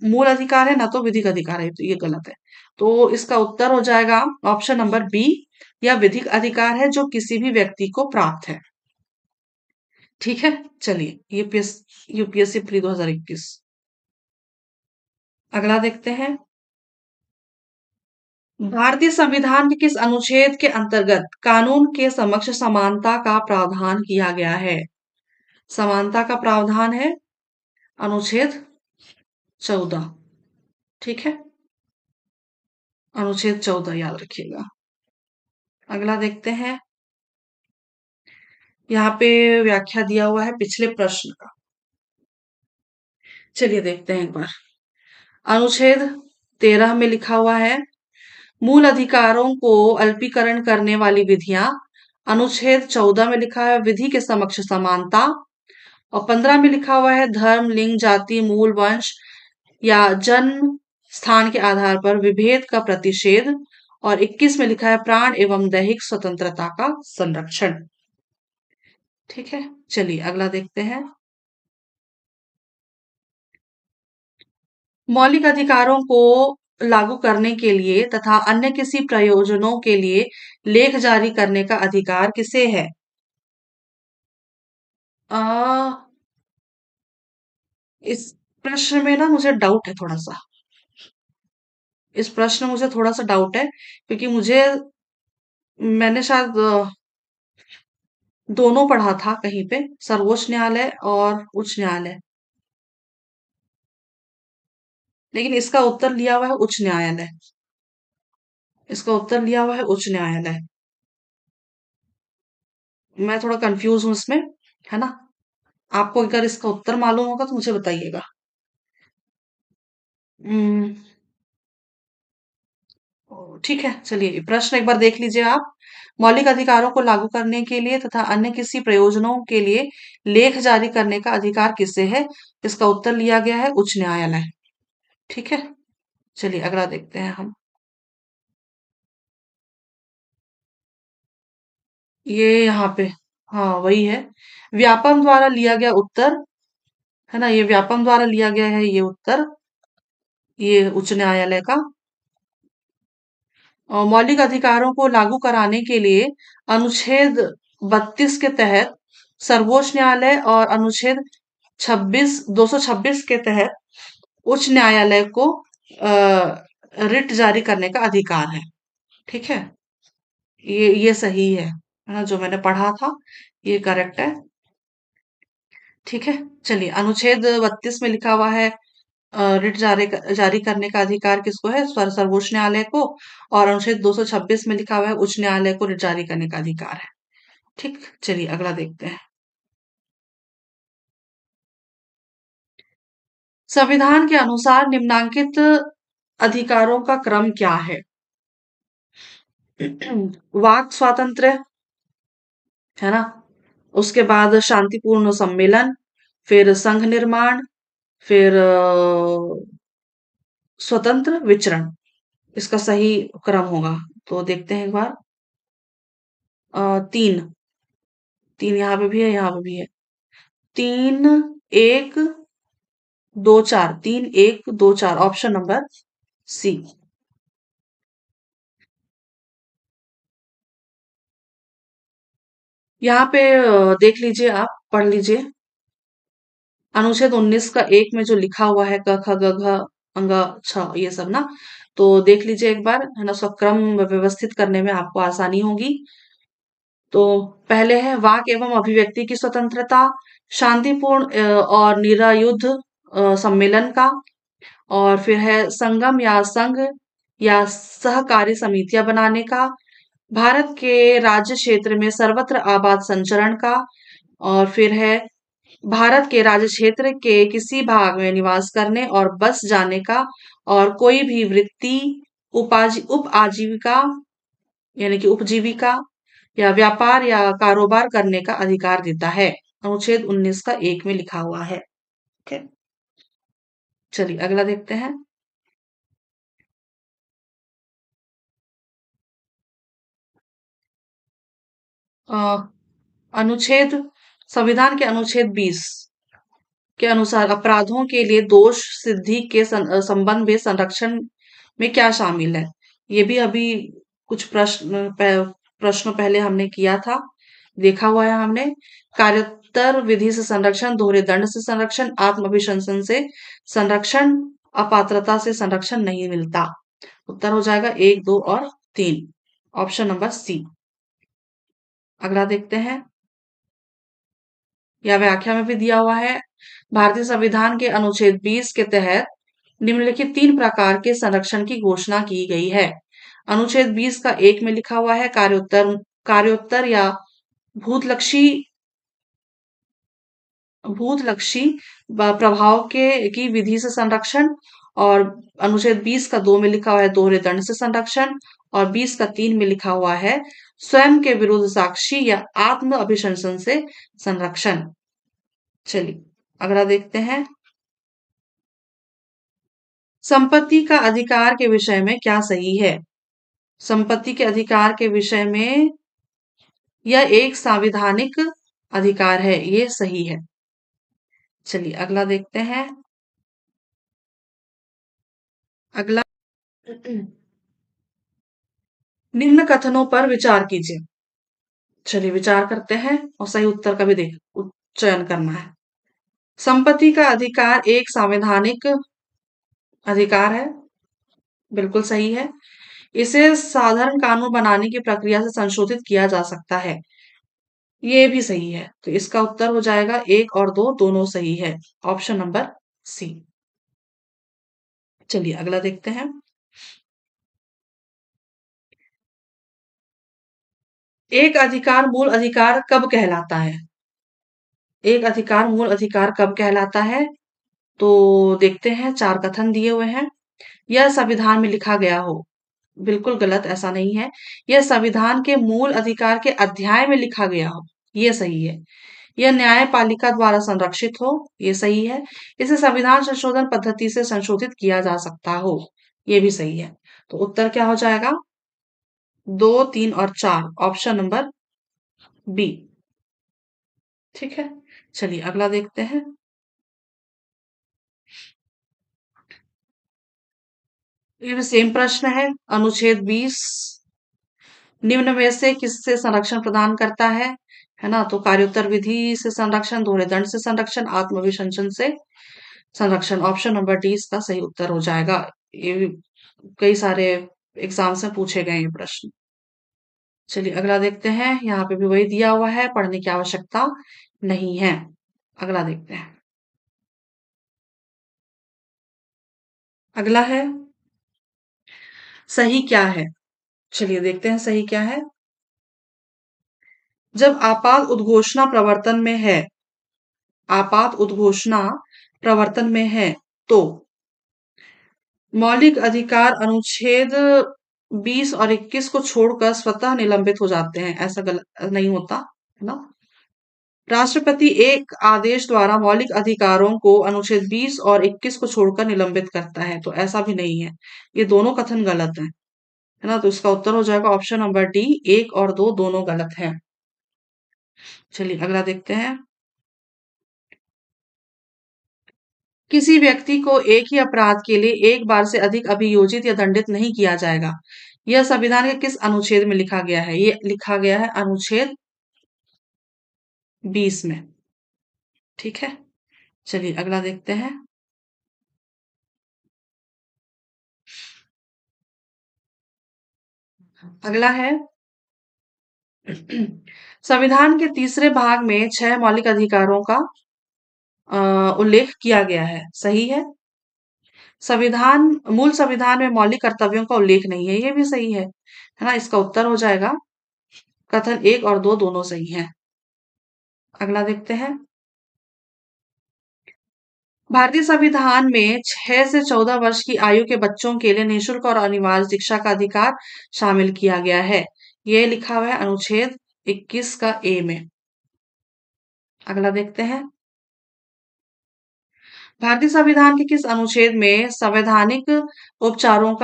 मूल अधिकार है ना तो विधिक अधिकार है, तो ये गलत है। तो इसका उत्तर हो जाएगा ऑप्शन नंबर बी, यह विधिक अधिकार है जो किसी भी व्यक्ति को प्राप्त है। ठीक है। चलिए यूपीएससी प्री 2021। अगला देखते हैं। भारतीय संविधान के किस अनुच्छेद के अंतर्गत कानून के समक्ष समानता का प्रावधान किया गया है? समानता का प्रावधान है अनुच्छेद 14। ठीक है, अनुच्छेद 14 याद रखिएगा। अगला देखते हैं। यहाँ पे व्याख्या दिया हुआ है पिछले प्रश्न का। चलिए देखते हैं एक बार। अनुच्छेद 13 में लिखा हुआ है मूल अधिकारों को अल्पीकरण करने वाली विधियां। अनुच्छेद 14 में लिखा है विधि के समक्ष समानता। और 15 में लिखा हुआ है धर्म, लिंग, जाति, मूल, वंश या जन्म स्थान के आधार पर विभेद का प्रतिषेध। और 21 में लिखा है प्राण एवं दैहिक स्वतंत्रता का संरक्षण। ठीक है, चलिए अगला देखते हैं। मौलिक अधिकारों को लागू करने के लिए तथा अन्य किसी प्रयोजनों के लिए लेख जारी करने का अधिकार किसे है? आ, इस प्रश्न में ना मुझे डाउट है थोड़ा सा। इस प्रश्न में मुझे थोड़ा सा डाउट है क्योंकि मैंने शायद दोनों पढ़ा था कहीं पे, सर्वोच्च न्यायालय और उच्च न्यायालय। लेकिन इसका उत्तर लिया हुआ है उच्च न्यायालय। इसका उत्तर लिया हुआ है उच्च न्यायालय। मैं थोड़ा कंफ्यूज हूं इसमें, है ना? आपको अगर इसका उत्तर मालूम होगा तो मुझे बताइएगा। हम्म, ठीक है, चलिए प्रश्न एक बार देख लीजिए आप। मौलिक अधिकारों को लागू करने के लिए तथा अन्य किसी प्रयोजनों के लिए लेख जारी करने का अधिकार किसे है? इसका उत्तर लिया गया है उच्च न्यायालय। ठीक है, चलिए अगला देखते हैं हम। ये यहाँ पे, हाँ वही है। व्यापम द्वारा लिया गया उत्तर, है ना? ये व्यापम द्वारा लिया गया है ये उत्तर, ये उच्च न्यायालय का। मौलिक अधिकारों को लागू कराने के लिए अनुच्छेद 32 के तहत सर्वोच्च न्यायालय और अनुच्छेद 226 के तहत उच्च न्यायालय को रिट जारी करने का अधिकार है। ठीक है, ये सही है ना? जो मैंने पढ़ा था ये करेक्ट है। ठीक है, चलिए अनुच्छेद 32 में लिखा हुआ है रिट जारी करने का अधिकार किसको है? सर्वोच्च न्यायालय को। और अनुच्छेद 226 में लिखा हुआ है उच्च न्यायालय को रिट जारी करने का अधिकार है। ठीक, चलिए अगला देखते हैं। संविधान के अनुसार निम्नांकित अधिकारों का क्रम क्या है? वाक स्वातंत्र्य, है ना? उसके बाद शांतिपूर्ण सम्मेलन, फिर संघ निर्माण, फिर स्वतंत्र विचरण। इसका सही क्रम होगा तो देखते हैं एक बार। 3, 3 यहाँ पे भी है, यहाँ पे भी है। 3 1 2 4, 3 1 2 4, ऑप्शन नंबर सी। यहाँ पे देख लीजिए, आप पढ़ लीजिए। अनुच्छेद 19 का 1 में जो लिखा हुआ है क ख ग घ अंग छ ये सब ना, तो देख लीजिए एक बार, है ना? उसका क्रम व्यवस्थित करने में आपको आसानी होगी। तो पहले है वाक एवं अभिव्यक्ति की स्वतंत्रता, शांतिपूर्ण और निरायुध सम्मेलन का। और फिर है संगम या संघ या सहकारी समितियां बनाने का, भारत के राज्य क्षेत्र में सर्वत्र आबाद संचरण का। और फिर है भारत के राज्य क्षेत्र के किसी भाग में निवास करने और बस जाने का और कोई भी वृत्ति उप आजीविका यानी कि उपजीविका या व्यापार या कारोबार करने का अधिकार देता है। अनुच्छेद 19 का 1 में लिखा हुआ है। ठीक है, चलिए अगला देखते हैं। अ, अनुच्छेद संविधान के अनुच्छेद 20 के अनुसार अपराधों के लिए दोष सिद्धि के संबंध में संरक्षण में क्या शामिल है? ये भी अभी कुछ प्रश्नों पहले हमने किया था, देखा हुआ है हमने। कार्योत्तर विधि से संरक्षण, दोहरे दंड से संरक्षण, आत्म अभिशंसन से संरक्षण, अपात्रता से संरक्षण नहीं मिलता। उत्तर हो जाएगा 1, 2 और 3, ऑप्शन नंबर सी। अगला देखते हैं, या व्याख्या में भी दिया हुआ है। भारतीय संविधान के अनुच्छेद 20 के तहत निम्नलिखित 3 प्रकार के संरक्षण की घोषणा की गई है। अनुच्छेद 20 का 1 में लिखा हुआ है कार्योत्तर या भूतलक्षी भूतलक्षी प्रभाव की विधि से संरक्षण, और अनुच्छेद 20 का 2 में लिखा हुआ है दोहरे दंड से संरक्षण, और 20 का 3 में लिखा हुआ है स्वयं के विरुद्ध साक्षी या आत्म अभिशंसन से संरक्षण। चलिए अगला देखते हैं, संपत्ति का अधिकार के विषय में क्या सही है। संपत्ति के अधिकार के विषय में यह एक संवैधानिक अधिकार है, ये सही है। चलिए अगला देखते हैं, अगला निम्न कथनों पर विचार कीजिए। चलिए विचार करते हैं और सही उत्तर का भी चयन करना है। संपत्ति का अधिकार एक संवैधानिक अधिकार है, बिल्कुल सही है। इसे साधारण कानून बनाने की प्रक्रिया से संशोधित किया जा सकता है, ये भी सही है। तो इसका उत्तर हो जाएगा 1 और 2 दोनों सही है, ऑप्शन नंबर सी। चलिए अगला देखते हैं, एक अधिकार मूल अधिकार कब कहलाता है। एक अधिकार मूल अधिकार कब कहलाता है, तो देखते हैं, 4 कथन दिए हुए हैं। यह संविधान में लिखा गया हो, बिल्कुल गलत, ऐसा नहीं है। यह संविधान के मूल अधिकार के अध्याय में लिखा गया हो, ये सही है। यह न्यायपालिका द्वारा संरक्षित हो, ये सही है। इसे संविधान संशोधन पद्धति से संशोधित किया जा सकता हो, ये भी सही है। तो उत्तर क्या हो जाएगा, 2, 3 और 4, ऑप्शन नंबर बी। ठीक है, चलिए अगला देखते हैं, ये भी सेम प्रश्न है। अनुच्छेद 20 निम्न में से किससे संरक्षण प्रदान करता है ना। तो कार्योत्तर विधि से संरक्षण, दोहरे दंड से संरक्षण, आत्मविशंसन से संरक्षण, ऑप्शन नंबर डी इसका सही उत्तर हो जाएगा। ये भी कई सारे एग्जाम्स में पूछे गए ये प्रश्न। चलिए अगला देखते हैं, यहाँ पे भी वही दिया हुआ है, पढ़ने की आवश्यकता नहीं है। अगला देखते हैं, अगला है सही क्या है। चलिए देखते हैं सही क्या है। जब आपात उद्घोषणा प्रवर्तन में है तो मौलिक अधिकार अनुच्छेद 20 और 21 को छोड़कर स्वतः निलंबित हो जाते हैं, ऐसा गलत नहीं होता है ना। राष्ट्रपति एक आदेश द्वारा मौलिक अधिकारों को अनुच्छेद 20 और 21 को छोड़कर निलंबित करता है, तो ऐसा भी नहीं है। ये दोनों कथन गलत है ना। तो इसका उत्तर हो जाएगा ऑप्शन नंबर डी, 1 और 2 दोनों गलत है। चलिए अगला देखते हैं, किसी व्यक्ति को एक ही अपराध के लिए एक बार से अधिक अभियोजित या दंडित नहीं किया जाएगा। यह संविधान के किस अनुच्छेद में लिखा गया है। ये लिखा गया है अनुच्छेद 20 में। ठीक है, चलिए अगला देखते हैं, अगला है संविधान के तीसरे भाग में 6 मौलिक अधिकारों का उल्लेख किया गया है, सही है। मूल संविधान में मौलिक कर्तव्यों का उल्लेख नहीं है, ये भी सही है ना। इसका उत्तर हो जाएगा कथन 1 और 2 दोनों सही हैं। अगला देखते हैं, भारतीय संविधान में 6 से 14 वर्ष की आयु के बच्चों के लिए निःशुल्क और अनिवार्य शिक्षा का अधिकार शामिल किया गया है। यह लिखा हुआ है अनुच्छेद 21 का ए में। अगला देखते हैं, भारतीय संविधान के किस अनुच्छेद में संवैधानिक उपचारों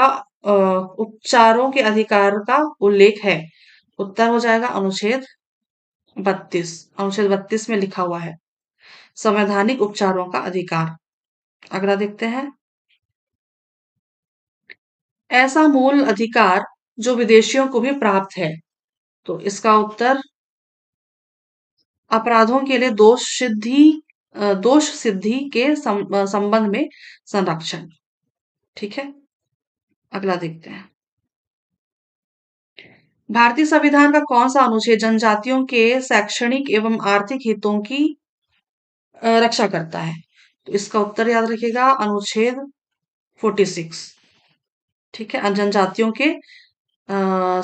के अधिकार का उल्लेख है। उत्तर हो जाएगा अनुच्छेद 32। अनुच्छेद 32 में लिखा हुआ है संवैधानिक उपचारों का अधिकार। अगला देखते हैं, ऐसा मूल अधिकार जो विदेशियों को भी प्राप्त है। तो इसका उत्तर अपराधों के लिए दोष सिद्धि के संबंध में संरक्षण। ठीक है, अगला देखते हैं। भारतीय संविधान का कौन सा अनुच्छेद जनजातियों के शैक्षणिक एवं आर्थिक हितों की रक्षा करता है? तो इसका उत्तर याद रखिएगा, अनुच्छेद 46। ठीक है, जनजातियों के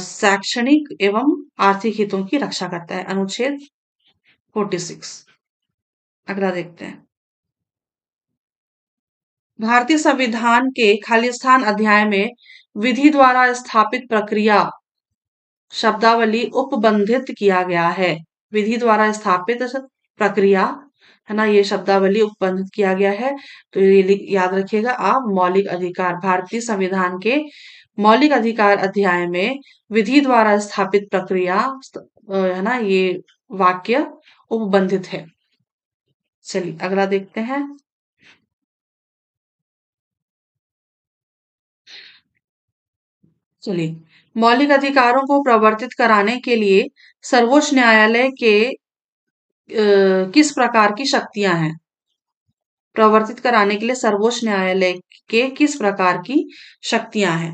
शैक्षणिक एवं आर्थिक हितों की रक्षा करता है, अनुच्छेद 46। अगला देखते हैं। भारतीय संविधान के खालिस्तान अध्याय में विधि द्वारा स्थापित प्रक्रिया शब्दावली उपबंधित किया गया है। विधि द्वारा स्थापित प्रक्रिया, है ना, ये शब्दावली उपबंधित किया गया है। तो ये याद रखिएगा आप, मौलिक अधिकार। भारतीय संविधान के मौलिक अधिकार अध्याय में विधि द्वारा स्थापित प्रक्रिया, है ना, ये वाक्य उपबंधित है। चलिए अगला देखते हैं। चलिए, मौलिक अधिकारों को प्रवर्तित कराने के लिए सर्वोच्च न्यायालय के किस प्रकार की शक्तियां हैं? प्रवर्तित कराने के लिए सर्वोच्च न्यायालय के किस प्रकार की शक्तियां हैं,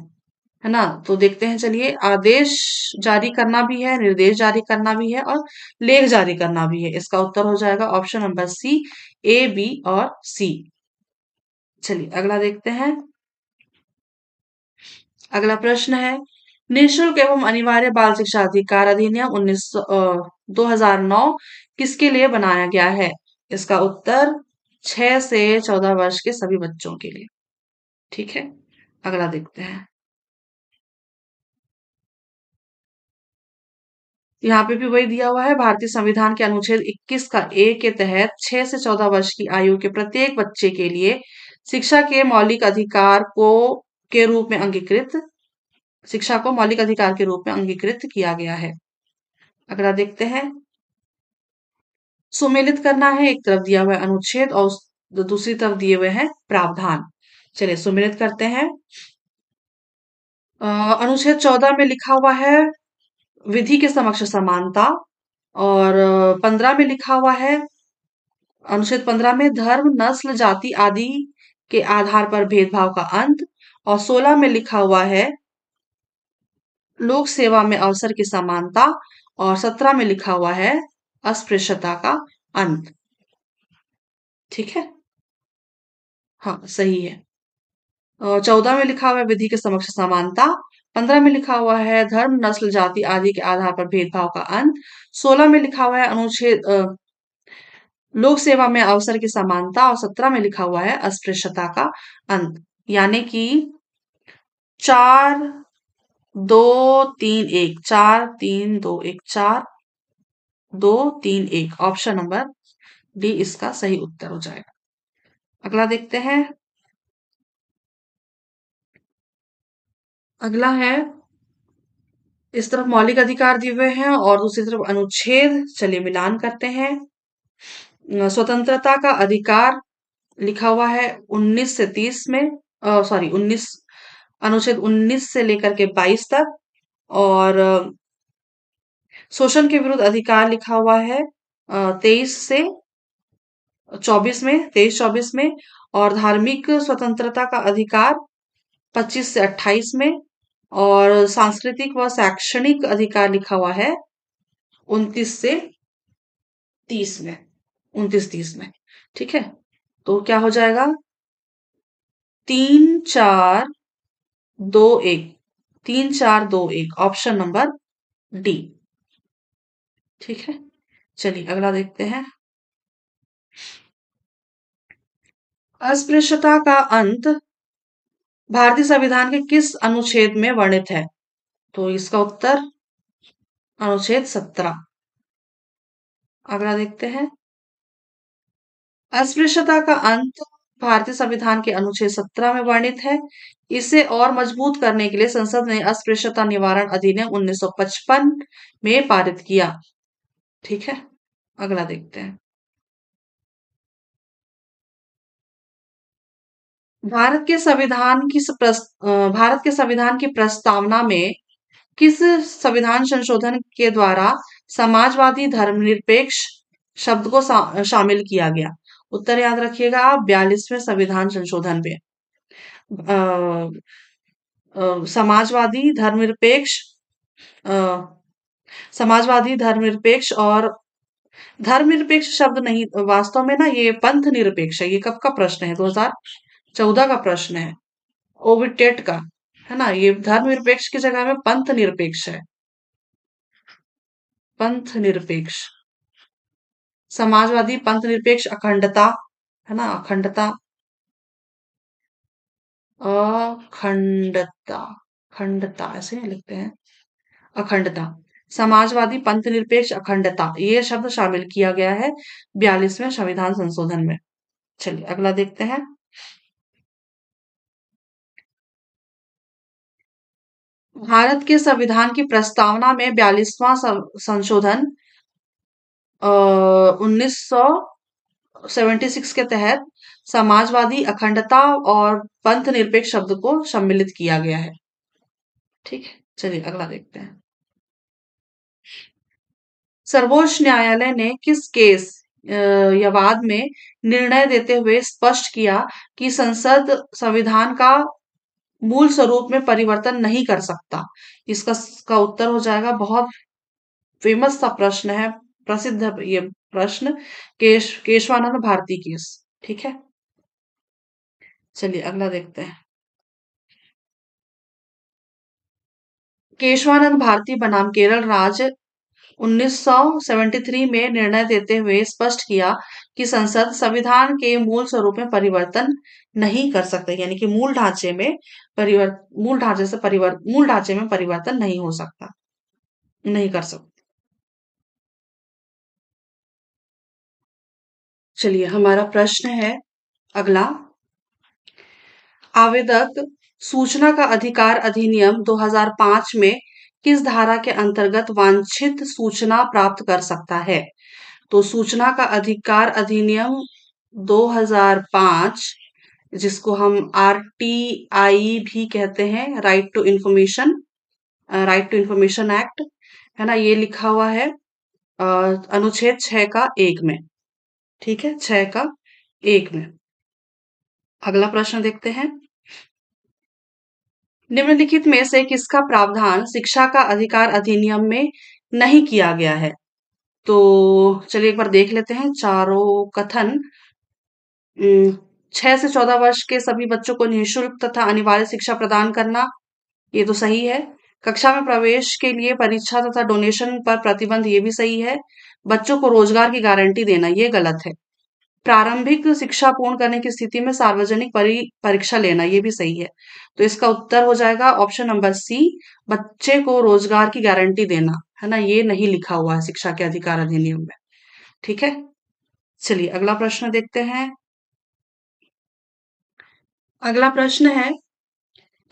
है ना? तो देखते हैं। चलिए, आदेश जारी करना भी है, निर्देश जारी करना भी है और लेख जारी करना भी है। इसका उत्तर हो जाएगा ऑप्शन नंबर सी, ए, बी और सी। चलिए अगला देखते हैं। अगला प्रश्न है, निःशुल्क एवं अनिवार्य बाल शिक्षा अधिकार अधिनियम 2009 किसके लिए बनाया गया है? इसका उत्तर 6 से 14 वर्ष के सभी बच्चों के लिए। ठीक है, अगला देखते हैं। यहाँ पे भी वही दिया हुआ है, भारतीय संविधान के अनुच्छेद 21 का ए के तहत 6 से 14 वर्ष की आयु के प्रत्येक बच्चे के लिए शिक्षा के मौलिक अधिकार को के रूप में अंगीकृत शिक्षा को मौलिक अधिकार के रूप में अंगीकृत किया गया है। अगला देखते हैं। सुमेलित करना है, एक तरफ दिया हुआ है अनुच्छेद और दूसरी तरफ दिए हुए हैं प्रावधान। चलिए सुमेलित करते हैं। अनुच्छेद 14 में लिखा हुआ है विधि के समक्ष समानता, और 15 में लिखा हुआ है, अनुच्छेद 15 में धर्म, नस्ल, जाति आदि के आधार पर भेदभाव का अंत, और 16 में लिखा हुआ है लोक सेवा में अवसर की समानता, और 17 में लिखा हुआ है अस्पृश्यता का अंत। ठीक है, हाँ सही है। 14 में लिखा हुआ है विधि के समक्ष समानता, 15 में लिखा हुआ है धर्म, नस्ल, जाति आदि के आधार पर भेदभाव का अंत, 16 में लिखा हुआ है अनुच्छेद लोक सेवा में अवसर की समानता, और 17 में लिखा हुआ है अस्पृश्यता का अंत। यानी कि 4 2 3 1, 4 3 2 1, 4 2 3 1, ऑप्शन नंबर डी इसका सही उत्तर हो जाएगा। अगला देखते हैं। अगला है, इस तरफ मौलिक अधिकार दिए हुए हैं और दूसरी तरफ अनुच्छेद। चलिए मिलान करते हैं। स्वतंत्रता का अधिकार लिखा हुआ है 19 से 30 में, सॉरी 19, अनुच्छेद 19 से लेकर के 22 तक, और शोषण के विरुद्ध अधिकार लिखा हुआ है 23 से 24 में, 23-24 में, और धार्मिक स्वतंत्रता का अधिकार 25 से 28 में, और सांस्कृतिक व शैक्षणिक अधिकार लिखा हुआ है 29 से 30 में, 29-30 में। ठीक है, तो क्या हो जाएगा? 3 4 2 1, 3 4 2 1, ऑप्शन नंबर डी। ठीक है, चलिए अगला देखते हैं। अस्पृश्यता का अंत भारतीय संविधान के किस अनुच्छेद में वर्णित है? तो इसका उत्तर अनुच्छेद 17। अगला देखते हैं। अस्पृश्यता का अंत भारतीय संविधान के अनुच्छेद 17 में वर्णित है। इसे और मजबूत करने के लिए संसद ने अस्पृश्यता निवारण अधिनियम 1955 में पारित किया। ठीक है, अगला देखते हैं। भारत के संविधान की प्रस्तावना में किस संविधान संशोधन के द्वारा समाजवादी धर्मनिरपेक्ष शब्द को शामिल किया गया? उत्तर याद रखिएगा आप, 42वें संविधान संशोधन में। समाजवादी, धर्मनिरपेक्ष, अ, समाजवादी, धर्मनिरपेक्ष और धर्मनिरपेक्ष शब्द नहीं, वास्तव में ना ये पंथ निरपेक्ष है। ये कब का प्रश्न है? 2014 का प्रश्न है, ओविड टेट का, है ना। ये धर्मनिरपेक्ष की जगह में पंथ निरपेक्ष है। पंथ निरपेक्ष, समाजवादी, पंथ निरपेक्ष, अखंडता, है ना, अखंडता, अखंडता, खंडता ऐसे लिखते हैं, अखंडता, समाजवादी, पंथ निरपेक्ष, अखंडता, ये शब्द शामिल किया गया है 42वें संविधान संशोधन में। चलिए अगला देखते हैं। भारत के संविधान की प्रस्तावना में 42वां संशोधन 1976 के तहत समाजवादी, अखंडता और पंथ निरपेक्ष शब्द को सम्मिलित किया गया है। ठीक है, चलिए अगला देखते हैं। सर्वोच्च न्यायालय ने किस केस या वाद में निर्णय देते हुए स्पष्ट किया कि संसद संविधान का मूल स्वरूप में परिवर्तन नहीं कर सकता? इसका उत्तर हो जाएगा, बहुत फेमस सा प्रश्न है, प्रसिद्ध ये प्रश्न, केशवानंद भारती केस। ठीक है, चलिए अगला देखते हैं। केशवानंद भारती बनाम केरल राज्य 1973 में निर्णय देते हुए स्पष्ट किया कि संसद संविधान के मूल स्वरूप में परिवर्तन नहीं कर सकते, यानी कि मूल ढांचे में परिवर्तन नहीं हो सकता, नहीं कर सकते। चलिए हमारा प्रश्न है अगला, आवेदक सूचना का अधिकार अधिनियम 2005 में किस धारा के अंतर्गत वांछित सूचना प्राप्त कर सकता है? तो सूचना का अधिकार अधिनियम 2005, जिसको हम आरटीआई भी कहते हैं, राइट टू इंफॉर्मेशन एक्ट, है ना, ये लिखा हुआ है अनुच्छेद 6 का 1 में। ठीक है, 6 का 1 में। अगला प्रश्न देखते हैं। निम्नलिखित में से किसका प्रावधान शिक्षा का अधिकार अधिनियम में नहीं किया गया है? तो चलिए एक बार देख लेते हैं चारों कथन। 6 से 14 वर्ष के सभी बच्चों को निःशुल्क तथा अनिवार्य शिक्षा प्रदान करना, ये तो सही है। कक्षा में प्रवेश के लिए परीक्षा तथा डोनेशन पर प्रतिबंध, ये भी सही है। बच्चों को रोजगार की गारंटी देना, ये गलत है। प्रारंभिक शिक्षा पूर्ण करने की स्थिति में सार्वजनिक परीक्षा लेना, ये भी सही है। तो इसका उत्तर हो जाएगा ऑप्शन नंबर सी, बच्चे को रोजगार की गारंटी देना, है ना, ये नहीं लिखा हुआ है शिक्षा के अधिकार अधिनियम में। ठीक है, चलिए अगला प्रश्न देखते हैं। अगला प्रश्न है,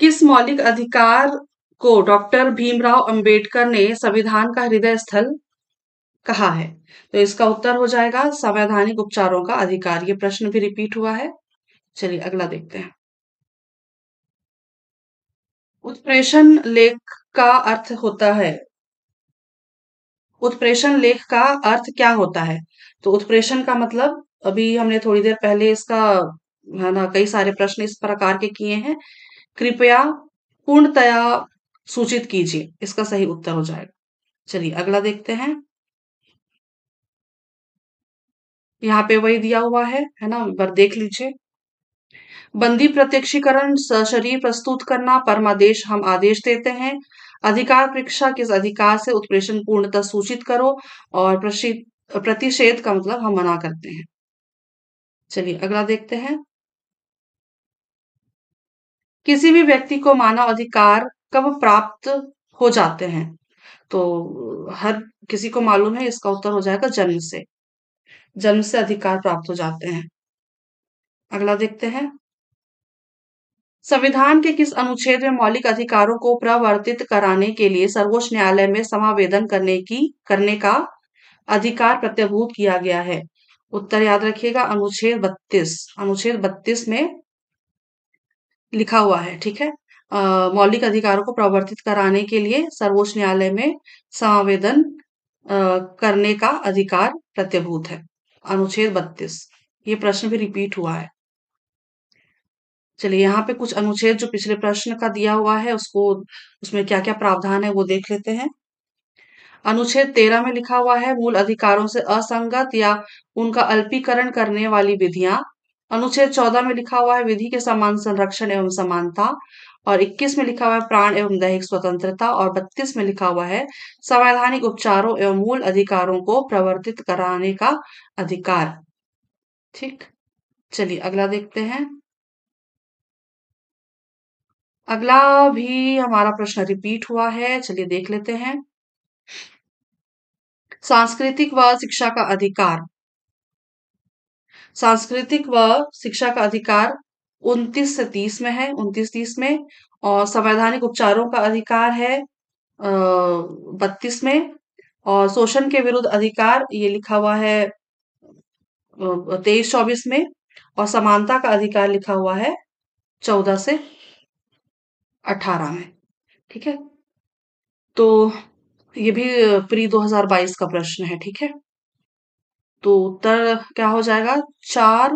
किस मौलिक अधिकार को डॉक्टर भीमराव अंबेडकर ने संविधान का हृदय स्थल कहा है? तो इसका उत्तर हो जाएगा संवैधानिक उपचारों का अधिकार। ये प्रश्न भी रिपीट हुआ है। चलिए अगला देखते हैं। उत्प्रेषण लेख का अर्थ होता है, उत्प्रेषण लेख का अर्थ क्या होता है? तो उत्प्रेषण का मतलब, अभी हमने थोड़ी देर पहले इसका, है ना, कई सारे प्रश्न इस प्रकार के किए हैं। कृपया पूर्णतया सूचित कीजिए, इसका सही उत्तर हो जाएगा। चलिए अगला देखते हैं। यहाँ पे वही दिया हुआ है ना, एक बार देख लीजिए। बंदी प्रत्यक्षीकरण, सशरीर प्रस्तुत करना, परमादेश, हम आदेश देते हैं। अधिकार परीक्षा, किस अधिकार से उत्प्रेषण पूर्णतः सूचित करो, और प्रतिषेध का मतलब हम मना करते हैं। चलिए अगला देखते हैं। किसी भी व्यक्ति को मानव अधिकार कब प्राप्त हो जाते हैं? तो हर किसी को मालूम है, इसका उत्तर हो जाएगा जन्म से। जन्म से अधिकार प्राप्त हो जाते हैं। अगला देखते हैं। संविधान के किस अनुच्छेद में मौलिक अधिकारों को प्रवर्तित कराने के लिए सर्वोच्च न्यायालय में समावेदन करने का अधिकार प्रत्यभूत किया गया है? उत्तर याद रखिएगा, अनुच्छेद 32, अनुच्छेद 32 में लिखा हुआ है। ठीक है, मौलिक अधिकारों को प्रवर्तित कराने के लिए सर्वोच्च न्यायालय में समावेदन अ, करने का अधिकार प्रत्यभूत है, अनुच्छेद 32। ये प्रश्न भी रिपीट हुआ है। चलिए यहाँ पे कुछ अनुच्छेद जो पिछले प्रश्न का दिया हुआ है उसको उसमें क्या-क्या प्रावधान है वो देख लेते हैं। अनुच्छेद 13 में लिखा हुआ है मूल अधिकारों से असंगत या उनका अल्पीकरण करने वाली विधियां। अनुच्छेद 14 में लिखा हुआ है विधि के समान संरक्षण एवं समानता। और 21 में लिखा हुआ है प्राण एवं दैहिक स्वतंत्रता। और 32 में लिखा हुआ है संवैधानिक उपचारों एवं मूल अधिकारों को प्रवर्तित कराने का अधिकार। ठीक, चलिए अगला देखते हैं। अगला भी हमारा प्रश्न रिपीट हुआ है, चलिए देख लेते हैं। सांस्कृतिक व शिक्षा का अधिकार। सांस्कृतिक व शिक्षा का अधिकार 29 से 30 में है, 29-30 में। और संवैधानिक उपचारों का अधिकार है 32 में। और शोषण के विरुद्ध अधिकार ये लिखा हुआ है 23-24 में। और समानता का अधिकार लिखा हुआ है 14 से 18 में। ठीक है, तो ये भी प्री 2022 का प्रश्न है। ठीक है, तो उत्तर क्या हो जाएगा? चार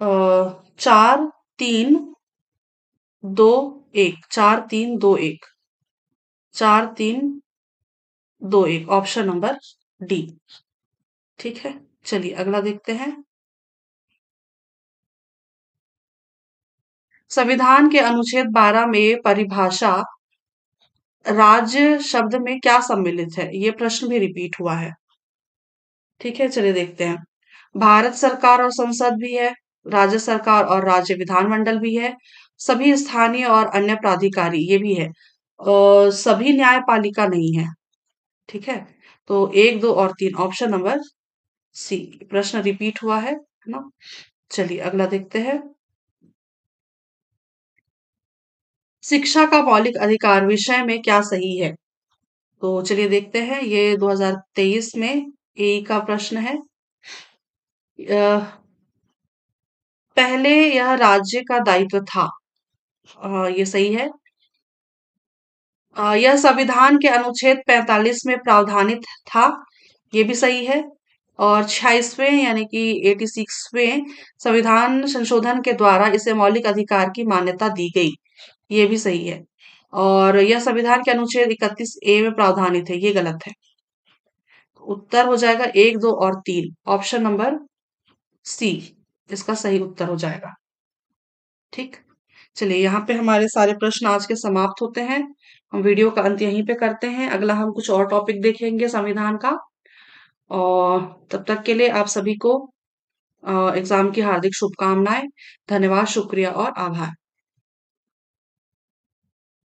4-3-2-1, 4-3-2-1, 4-3-2-1, ऑप्शन नंबर डी। ठीक है, चलिए अगला देखते हैं। संविधान के अनुच्छेद 12 में परिभाषा राज्य शब्द में क्या सम्मिलित है? ये प्रश्न भी रिपीट हुआ है। ठीक है, चलिए देखते हैं। भारत सरकार और संसद भी है, राज्य सरकार और राज्य विधानमंडल भी है, सभी स्थानीय और अन्य प्राधिकारी ये भी है, सभी न्यायपालिका नहीं है। ठीक है, तो 1, 2 और 3, ऑप्शन नंबर सी। प्रश्न रिपीट हुआ है ना? चलिए अगला देखते हैं। शिक्षा का मौलिक अधिकार विषय में क्या सही है? तो चलिए देखते हैं, ये 2023 में ए का प्रश्न है। पहले यह राज्य का दायित्व था, ये सही है। यह संविधान के अनुच्छेद 45 में प्रावधानित था, ये भी सही है। और 26वें यानी कि 86वें संविधान संशोधन के द्वारा इसे मौलिक अधिकार की मान्यता दी गई, ये भी सही है। और यह संविधान के अनुच्छेद 31A में प्रावधानित है, ये गलत है। उत्तर हो जाएगा 1, 2 और 3, ऑप्शन नंबर सी इसका सही उत्तर हो जाएगा। ठीक, चलिए यहाँ पे हमारे सारे प्रश्न आज के समाप्त होते हैं। हम वीडियो का अंत यहीं पे करते हैं। अगला हम कुछ और टॉपिक देखेंगे संविधान का। और तब तक के लिए आप सभी को एग्जाम की हार्दिक शुभकामनाएं। धन्यवाद, शुक्रिया और आभार।